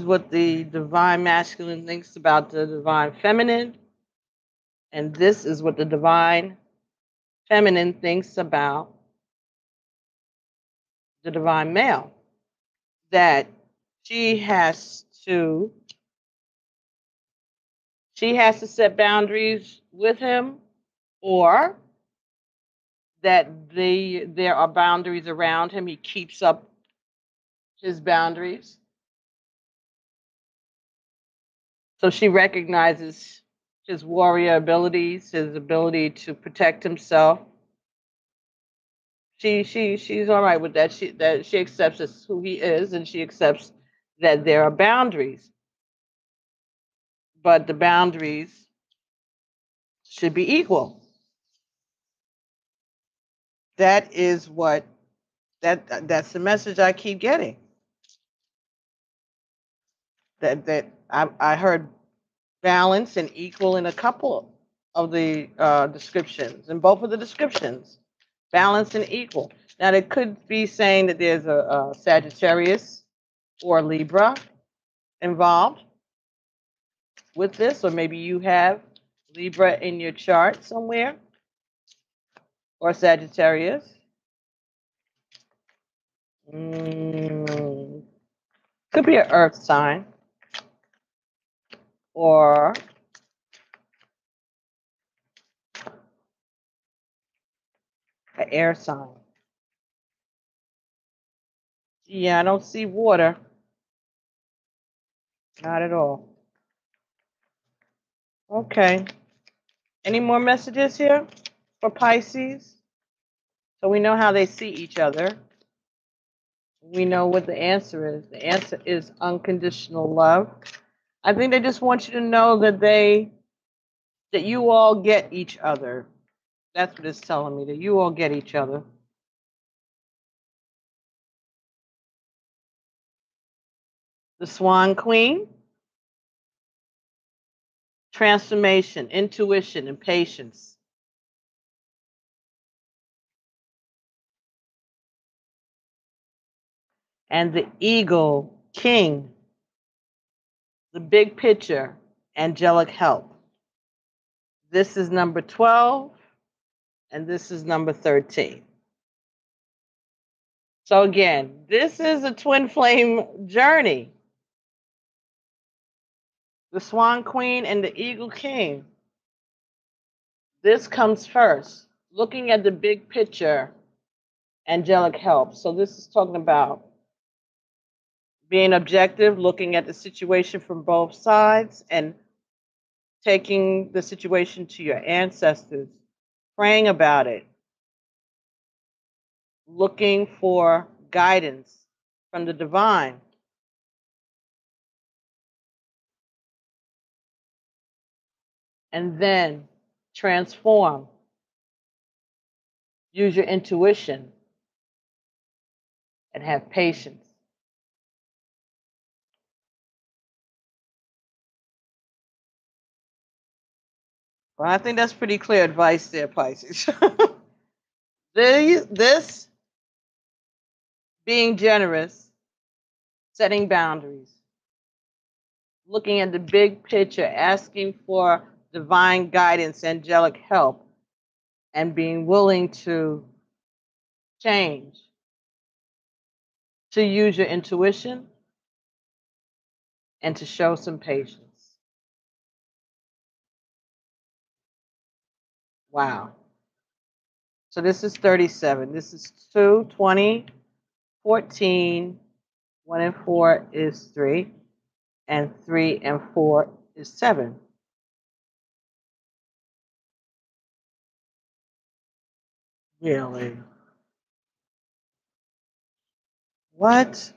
what the divine masculine thinks about the divine feminine, and this is what the divine feminine thinks about the divine male. that she has to set boundaries with him, or that there are boundaries around him. He keeps up his boundaries. So she recognizes his warrior abilities, his ability to protect himself. She's all right with that. She accepts as who he is, and she accepts that there are boundaries, but the boundaries should be equal. That is what that's the message I keep getting. That I heard balance and equal in a couple of the descriptions, in both of the descriptions, balance and equal. Now, it could be saying that there's a Sagittarius or Libra involved with this, or maybe you have Libra in your chart somewhere, or Sagittarius. Could be an earth sign, or an air sign. Yeah, I don't see water. Not at all. Okay. Any more messages here for Pisces? So we know how they see each other. We know what the answer is. The answer is unconditional love. I think they just want you to know that you all get each other. That's what it's telling me, that you all get each other. The Swan Queen, transformation, intuition, and patience. And the Eagle King, the big picture, angelic help. This is number 12, and this is number 13. So again, this is a twin flame journey. The Swan Queen and the Eagle King. This comes first. Looking at the big picture, angelic help. So this is talking about being objective, looking at the situation from both sides, and taking the situation to your ancestors, praying about it, looking for guidance from the divine. And then transform. Use your intuition and have patience. Well, I think that's pretty clear advice there, Pisces. This being generous, setting boundaries, looking at the big picture, asking for divine guidance, angelic help, and being willing to change, to use your intuition, and to show some patience. Wow. So this is 37. This is 2, 20, 14. 1 and 4 is 3. And 3 and 4 is 7. Really? What?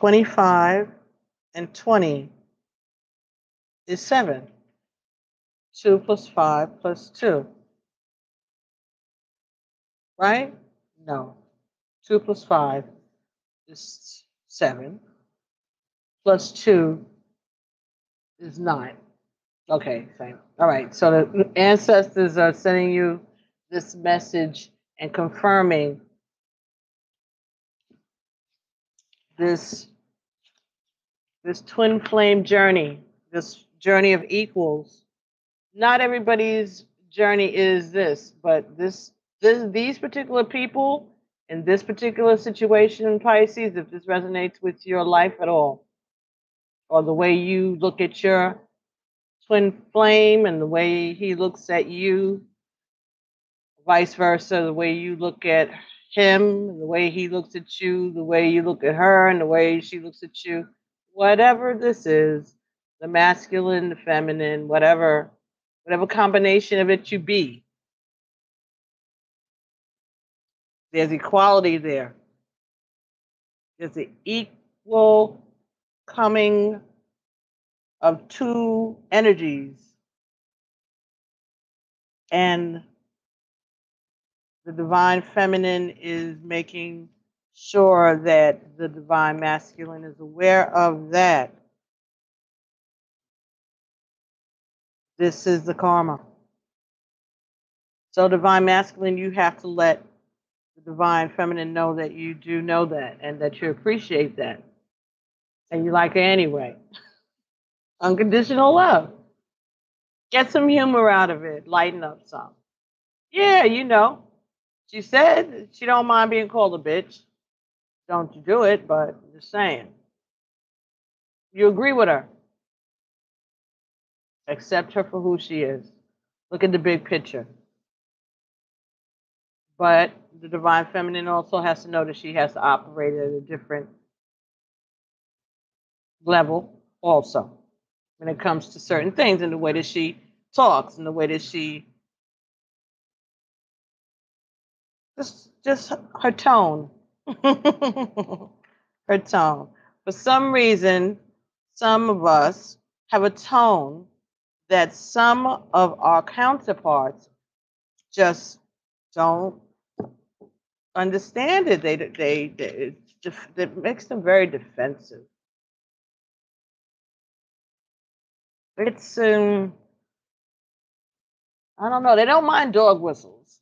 $25 and 20 is 7. 2 plus 5 plus 2. Right? No. 2 plus 5 is 7. Plus 2 is 9. Okay, fine. All right. So the ancestors are sending you this message and confirming this twin flame journey, this journey of equals. Not everybody's journey is this, but this these particular people in this particular situation, Pisces, if this resonates with your life at all, or the way you look at your twin flame and the way he looks at you, vice versa, the way you look at him, the way he looks at you, the way you look at her, and the way she looks at you, whatever this is, the masculine, the feminine, whatever combination of it you be, there's equality there. There's an equal coming of two energies, and the divine feminine is making sure that the divine masculine is aware of that. This is the karma. So divine masculine, you have to let the divine feminine know that you do know that and that you appreciate that. And you like her anyway. Unconditional love. Get some humor out of it. Lighten up some. Yeah, you know. She said she don't mind being called a bitch. Don't you do it, but I'm just saying. You agree with her. Accept her for who she is. Look at the big picture. But the divine feminine also has to know that she has to operate at a different level also when it comes to certain things, and the way that she talks and the way that she just her tone. Her tone. For some reason, some of us have a tone that some of our counterparts just don't understand it. It makes them very defensive. It's I don't know. They don't mind dog whistles.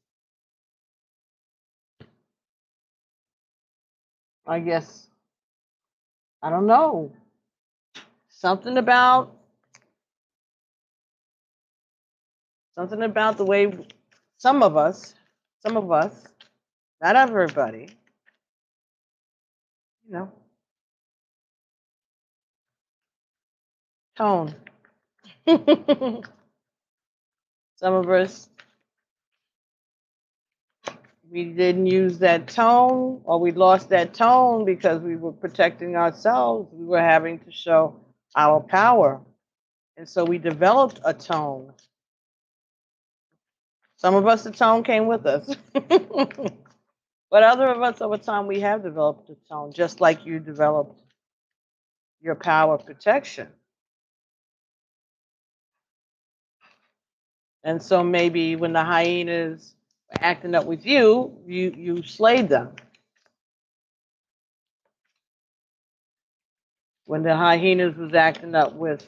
I guess I don't know. Something about the way some of us, not everybody, you know, tone. Some of us, we didn't use that tone, or we lost that tone because we were protecting ourselves. We were having to show our power. And so we developed a tone. Some of us, the tone came with us. But other of us, over time, we have developed a tone, just like you developed your power of protection. And so maybe when the hyenas were acting up with you, you slayed them. When the hyenas was acting up with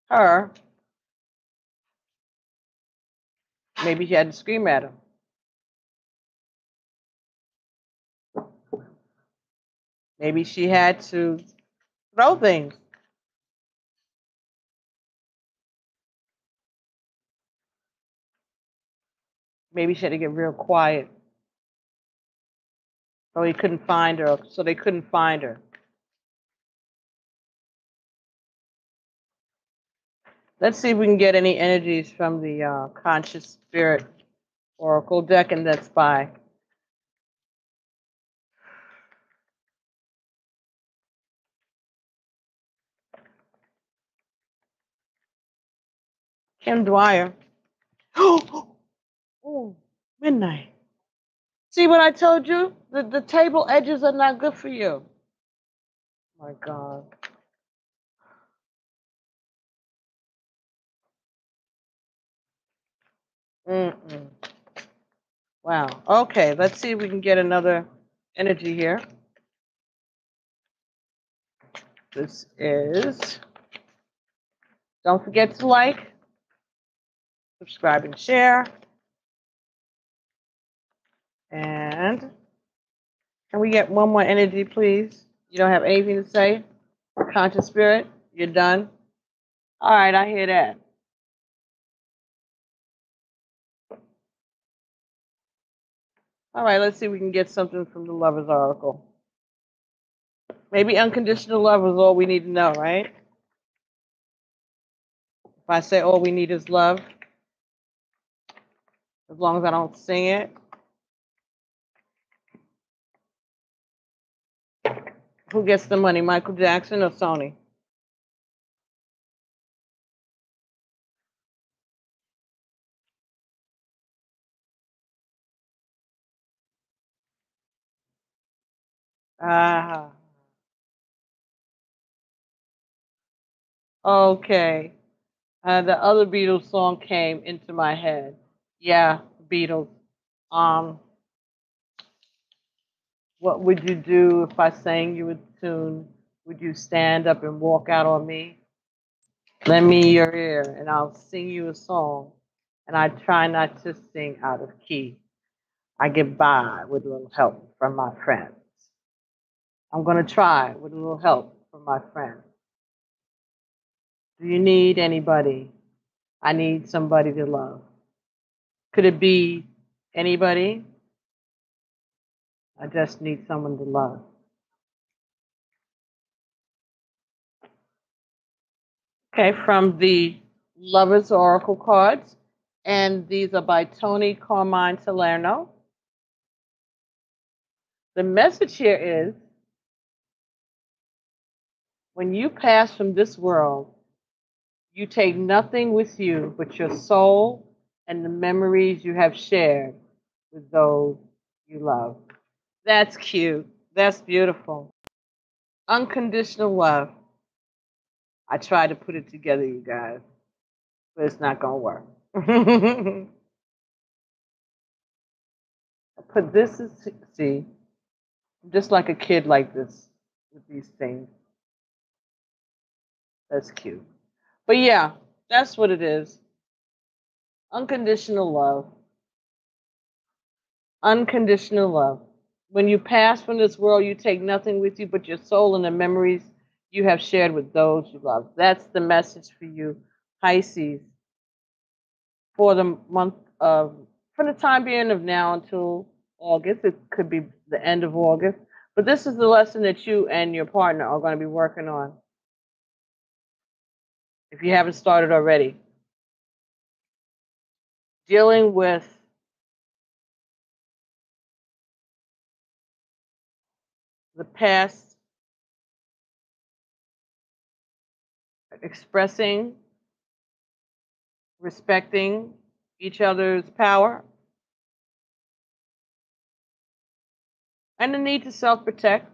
her, maybe she had to scream at him. Maybe she had to throw things. Maybe she had to get real quiet so he couldn't find her. So they couldn't find her. Let's see if we can get any energies from the Conscious Spirit Oracle deck, and that's by Kim Dwyer. Oh, midnight. See what I told you? The table edges are not good for you. Oh my God. Mm-mm. Wow. Okay, let's see if we can get another energy here. This is, don't forget to like, subscribe, and share. And can we get one more energy, please? You don't have anything to say? Conscious Spirit, you're done? All right, I hear that. All right, let's see if we can get something from the Lover's Oracle. Maybe unconditional love is all we need to know, right? If I say all we need is love, as long as I don't sing it. Who gets the money, Michael Jackson or Sony? Ah, okay. The other Beatles song came into my head. Yeah, Beatles. Um, what would you do if I sang you a tune? Would you stand up and walk out on me? Lend me your ear, and I'll sing you a song. And I try not to sing out of key. I get by with a little help from my friends. I'm going to try with a little help from my friends. Do you need anybody? I need somebody to love. Could it be anybody? I just need someone to love. Okay, from the Lovers Oracle cards. And these are by Tony Carmine Salerno. The message here is when you pass from this world, you take nothing with you but your soul and the memories you have shared with those you love. That's cute. That's beautiful. Unconditional love. I tried to put it together, you guys, but it's not going to work. I put this as, see, I'm just like a kid like this with these things. That's cute. But yeah, that's what it is. Unconditional love. Unconditional love. When you pass from this world, you take nothing with you but your soul and the memories you have shared with those you love. That's the message for you, Pisces, for the month of, for the time being of now until August. It could be the end of August. But this is the lesson that you and your partner are going to be working on if you haven't started already. Dealing with the past, expressing, respecting each other's power, and the need to self protect,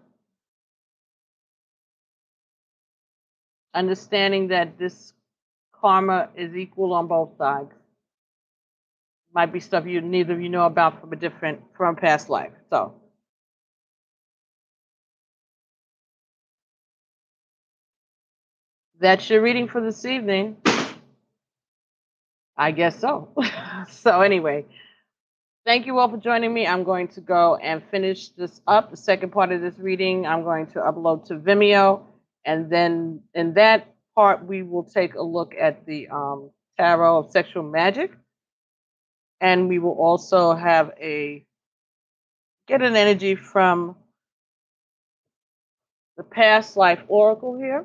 understanding that this karma is equal on both sides. Might be stuff you neither of you know about from a past life. So that's your reading for this evening. I guess so. So anyway, thank you all for joining me. I'm going to go and finish this up. The second part of this reading, I'm going to upload to Vimeo. And then in that part, we will take a look at the tarot of sexual magic. And we will also have get an energy from the past life oracle here.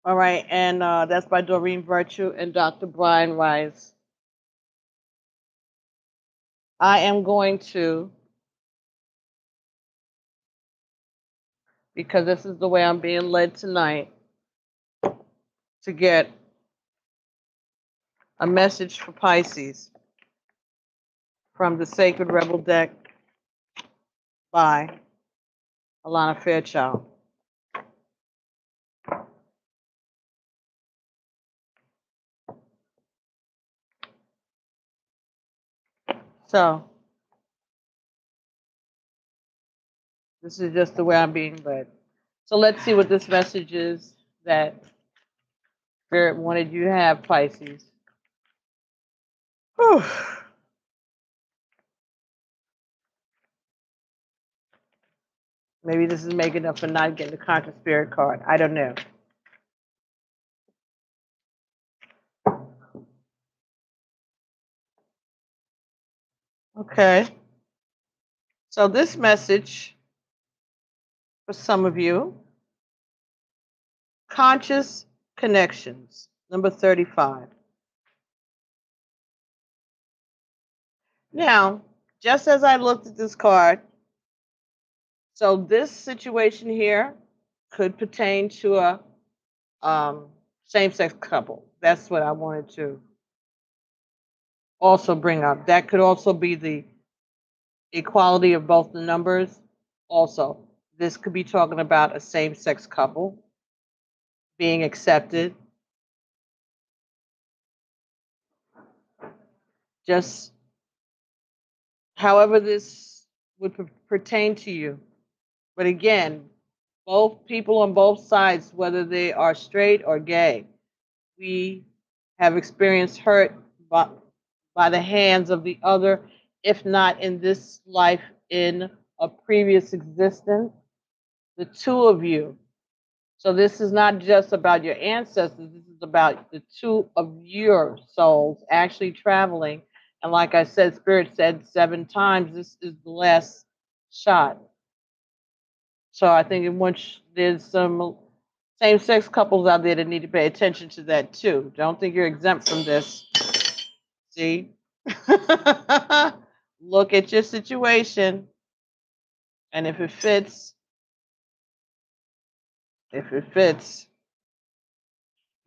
All right. And that's by Doreen Virtue and Dr. Brian Rice. I am going to, because this is the way I'm being led tonight, to get a message for Pisces from the Sacred Rebel deck by Alana Fairchild. So this is just the way I'm being led. So let's see what this message is that Spirit wanted you to have, Pisces. Whew. Maybe this is making up for not getting the Conscious Spirit card. I don't know. Okay. So this message for some of you, conscious connections, number 35. Now, just as I looked at this card, so this situation here could pertain to a same-sex couple. That's what I wanted to also bring up. That could also be the equality of both the numbers. Also, this could be talking about a same-sex couple being accepted. Just however this would pertain to you. But again, both people on both sides, whether they are straight or gay, we have experienced hurt by the hands of the other, if not in this life, in a previous existence. The two of you. So this is not just about your ancestors, this is about the two of your souls actually traveling. And like I said, Spirit said 7 times, this is the last shot. So I think once there's some same-sex couples out there that need to pay attention to that too. Don't think you're exempt from this. See? Look at your situation, and if it fits,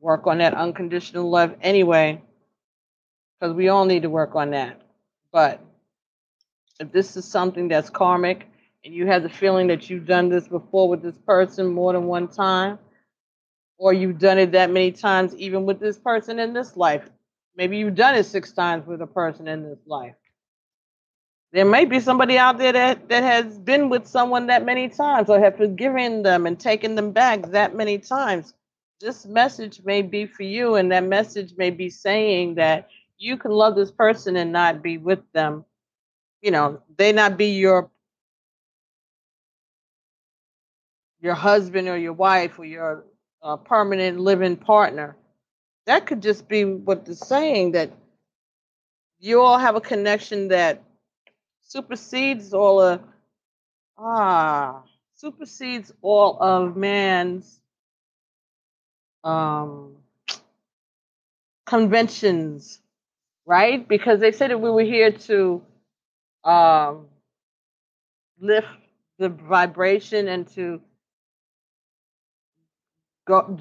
work on that unconditional love anyway, because we all need to work on that. But if this is something that's karmic and you have the feeling that you've done this before with this person more than one time, or you've done it that many times even with this person in this life, maybe you've done it 6 times with a person in this life. There may be somebody out there that has been with someone that many times or have forgiven them and taken them back that many times. This message may be for you, and that message may be saying that you can love this person and not be with them. You know, they not be your husband or your wife or your permanent living partner. That could just be what it's saying, that you all have a connection that supersedes all of ah supersedes all of man's um, conventions, right? Because they said that we were here to um, lift the vibration and to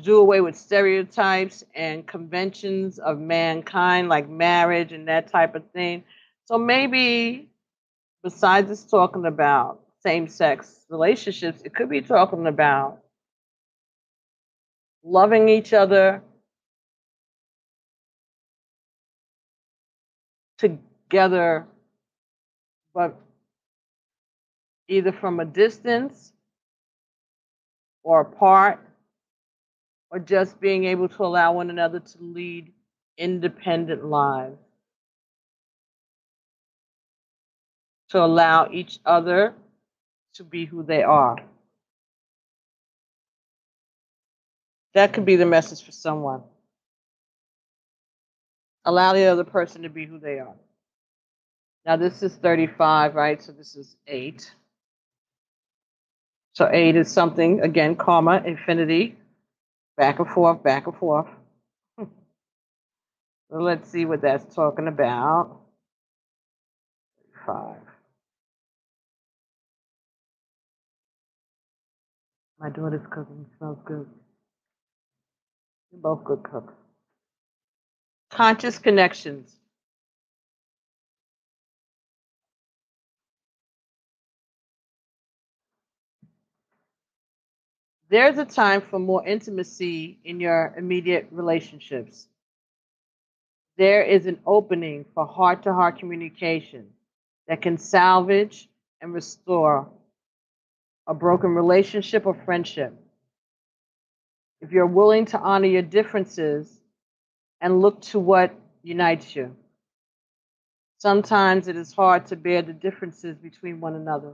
do away with stereotypes and conventions of mankind, like marriage and that type of thing. So maybe besides us talking about same-sex relationships, it could be talking about loving each other together, but either from a distance or apart, or just being able to allow one another to lead independent lives, to allow each other to be who they are. That could be the message for someone. Allow the other person to be who they are. Now, this is 35, right? So this is 8. So 8 is something, again, karma, infinity, back and forth, back and forth. So let's see what that's talking about. 5. My daughter's cooking. Smells good. You're both good cooks. Conscious connections. There's a time for more intimacy in your immediate relationships. There is an opening for heart to heart communication that can salvage and restore a broken relationship or friendship. If you're willing to honor your differences and look to what unites you. Sometimes it is hard to bear the differences between one another.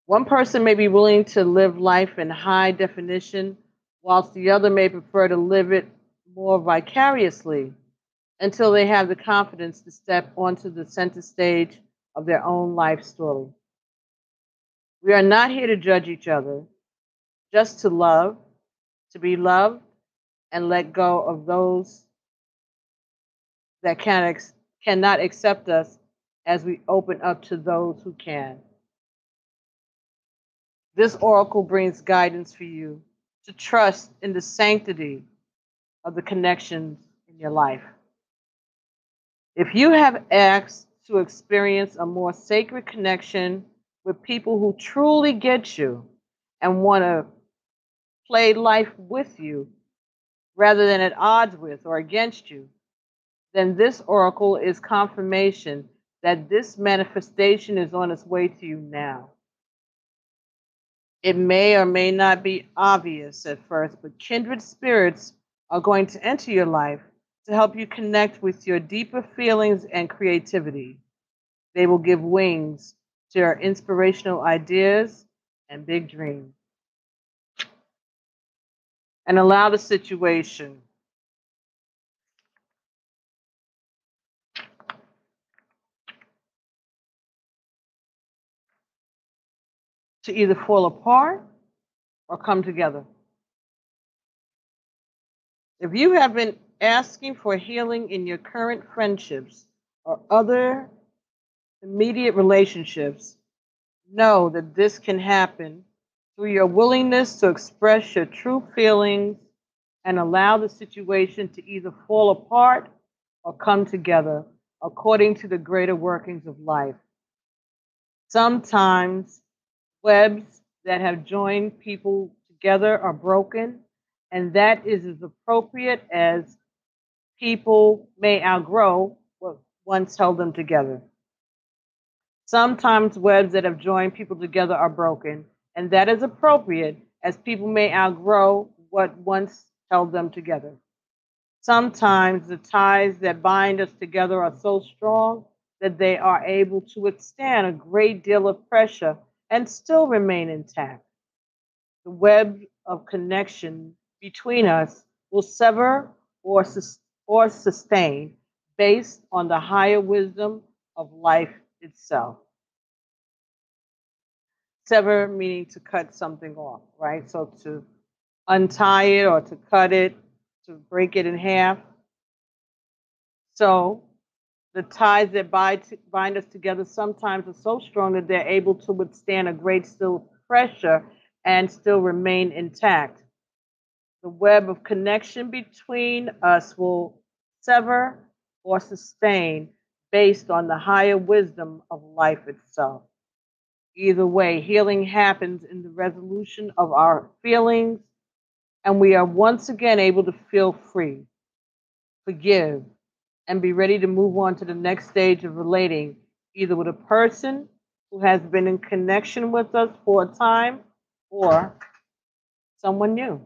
One person may be willing to live life in high definition, whilst the other may prefer to live it more vicariously. until they have the confidence to step onto the center stage of their own life story. We are not here to judge each other, just to love, to be loved, and let go of those that cannot accept us as we open up to those who can. This oracle brings guidance for you to trust in the sanctity of the connections in your life. If you have asked to experience a more sacred connection with people who truly get you and want to play life with you rather than at odds with or against you, then this oracle is confirmation that this manifestation is on its way to you now. It may or may not be obvious at first, but kindred spirits are going to enter your life to help you connect with your deeper feelings and creativity. They will give wings to your inspirational ideas and big dreams. And allow the situation to either fall apart or come together. If you have been asking for healing in your current friendships or other immediate relationships, know that this can happen through your willingness to express your true feelings and allow the situation to either fall apart or come together according to the greater workings of life. Sometimes webs that have joined people together are broken, and that is as appropriate as people may outgrow what once held them together. Sometimes webs that have joined people together are broken, and that is appropriate as people may outgrow what once held them together. Sometimes the ties that bind us together are so strong that they are able to withstand a great deal of pressure and still remain intact. The web of connection between us will sever or sustain based on the higher wisdom of life itself. Sever meaning to cut something off, right? So to untie it or to cut it, to break it in half. So the ties that bind us together sometimes are so strong that they're able to withstand a great deal of pressure and still remain intact. The web of connection between us will sever or sustain based on the higher wisdom of life itself. Either way, healing happens in the resolution of our feelings, and we are once again able to feel free, forgive, and be ready to move on to the next stage of relating, either with a person who has been in connection with us for a time or someone new.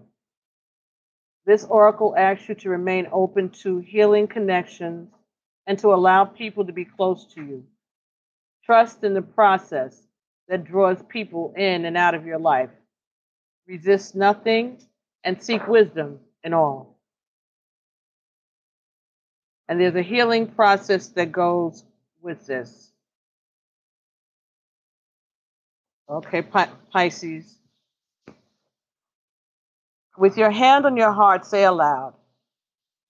This oracle asks you to remain open to healing connections and to allow people to be close to you. Trust in the process that draws people in and out of your life. Resist nothing and seek wisdom in all. And there's a healing process that goes with this. Okay, Pisces. With your hand on your heart, say aloud,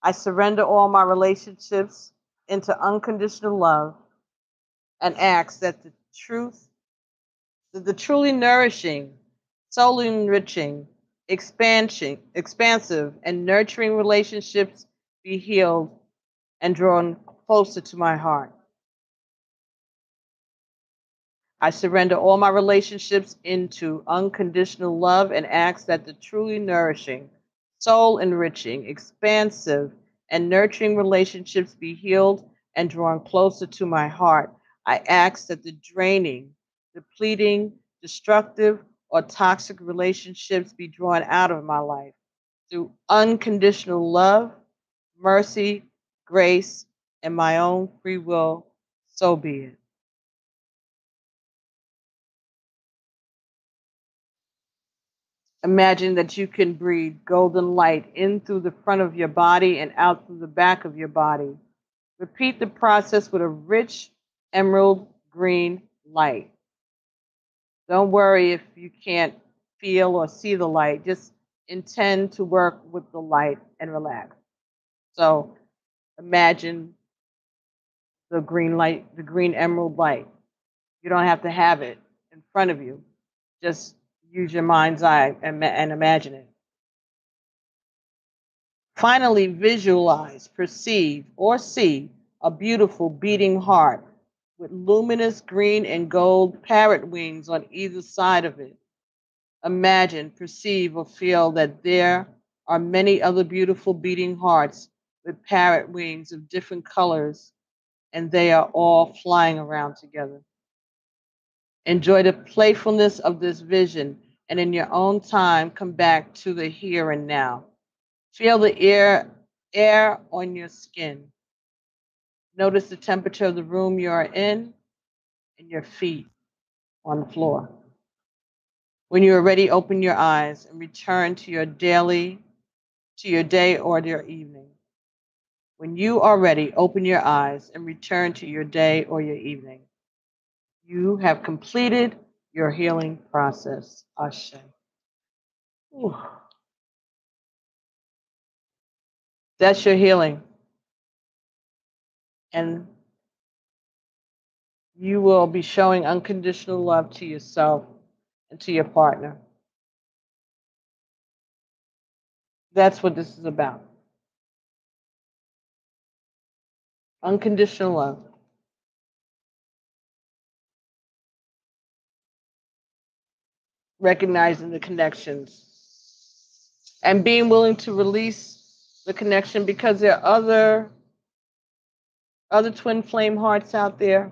I surrender all my relationships into unconditional love and ask that the truly nourishing, soul enriching, expansive, and nurturing relationships be healed and drawn closer to my heart. I surrender all my relationships into unconditional love and ask that the truly nourishing, soul enriching, expansive, and nurturing relationships be healed and drawn closer to my heart. I ask that the draining, depleting, destructive, or toxic relationships be drawn out of my life through unconditional love, mercy, grace, and my own free will. So be it. Imagine that you can breathe golden light in through the front of your body and out through the back of your body, Repeat the process with a rich emerald green light. Don't worry if you can't feel or see the light. Just intend to work with the light and relax. So imagine the green light, the green emerald light. You don't have to have it in front of you. Just use your mind's eye and imagine it. Finally, visualize, perceive, or see a beautiful beating heart with luminous green and gold parrot wings on either side of it. Imagine, perceive, or feel that there are many other beautiful beating hearts with parrot wings of different colors, and they are all flying around together. Enjoy the playfulness of this vision, and in your own time, come back to the here and now. Feel the air on your skin. Notice the temperature of the room you are in and your feet on the floor. When you are ready, open your eyes and return to your day or your evening. When you are ready, open your eyes and return to your day or your evening. You have completed your healing process. Ashe. Ooh. That's your healing. And you will be showing unconditional love to yourself and to your partner. That's what this is about. Unconditional love. Recognizing the connections and being willing to release the connection because there are other twin flame hearts out there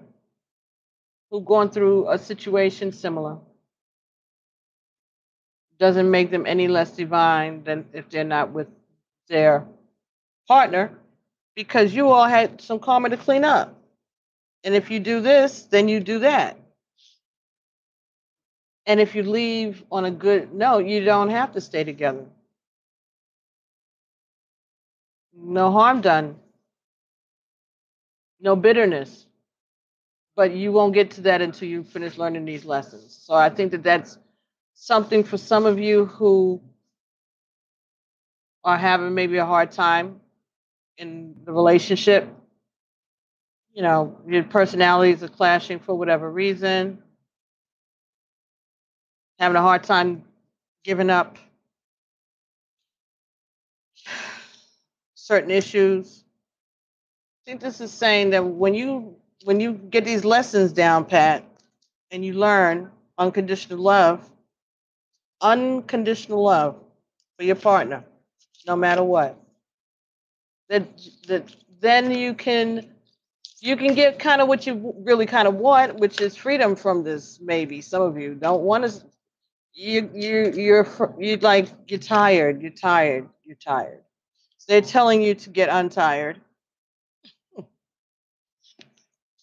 who've gone through a situation similar. Doesn't make them any less divine than if they're not with their partner, because you all had some karma to clean up. And if you do this, then you do that. And if you leave on a good note, you don't have to stay together. No harm done, no bitterness. But you won't get to that until you finish learning these lessons. So I think that that's something for some of you who are having maybe a hard time in the relationship. You know, your personalities are clashing for whatever reason, having a hard time giving up certain issues. I think this is saying that when you get these lessons down pat and you learn unconditional love for your partner, no matter what, that that then you can get kind of what you really kind of want, which is freedom from this. Maybe some of you don't want to. You're tired. You're tired. You're tired. So they're telling you to get untired,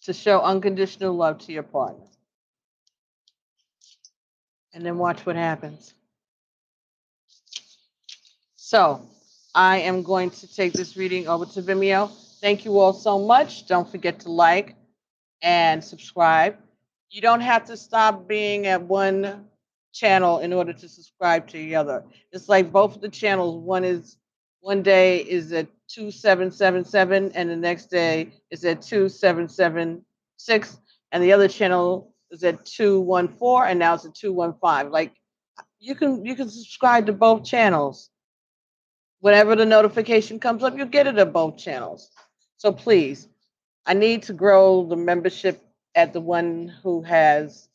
to show unconditional love to your partner, and then watch what happens. So I am going to take this reading over to Vimeo. Thank you all so much. Don't forget to like and subscribe. You don't have to stop being at one channel in order to subscribe to the other. It's like both of the channels. One day is at 2777 and the next day is at 2776 and the other channel is at 214 and now it's at 215. Like you can subscribe to both channels. Whenever the notification comes up, you'll get it at both channels. So please, I need to grow the membership at the one who has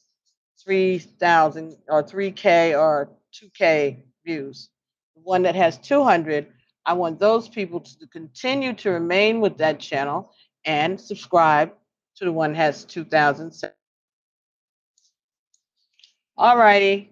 3,000 or 3K or 2K views. The one that has 200, I want those people to continue to remain with that channel and subscribe to the one that has 2,000. All righty.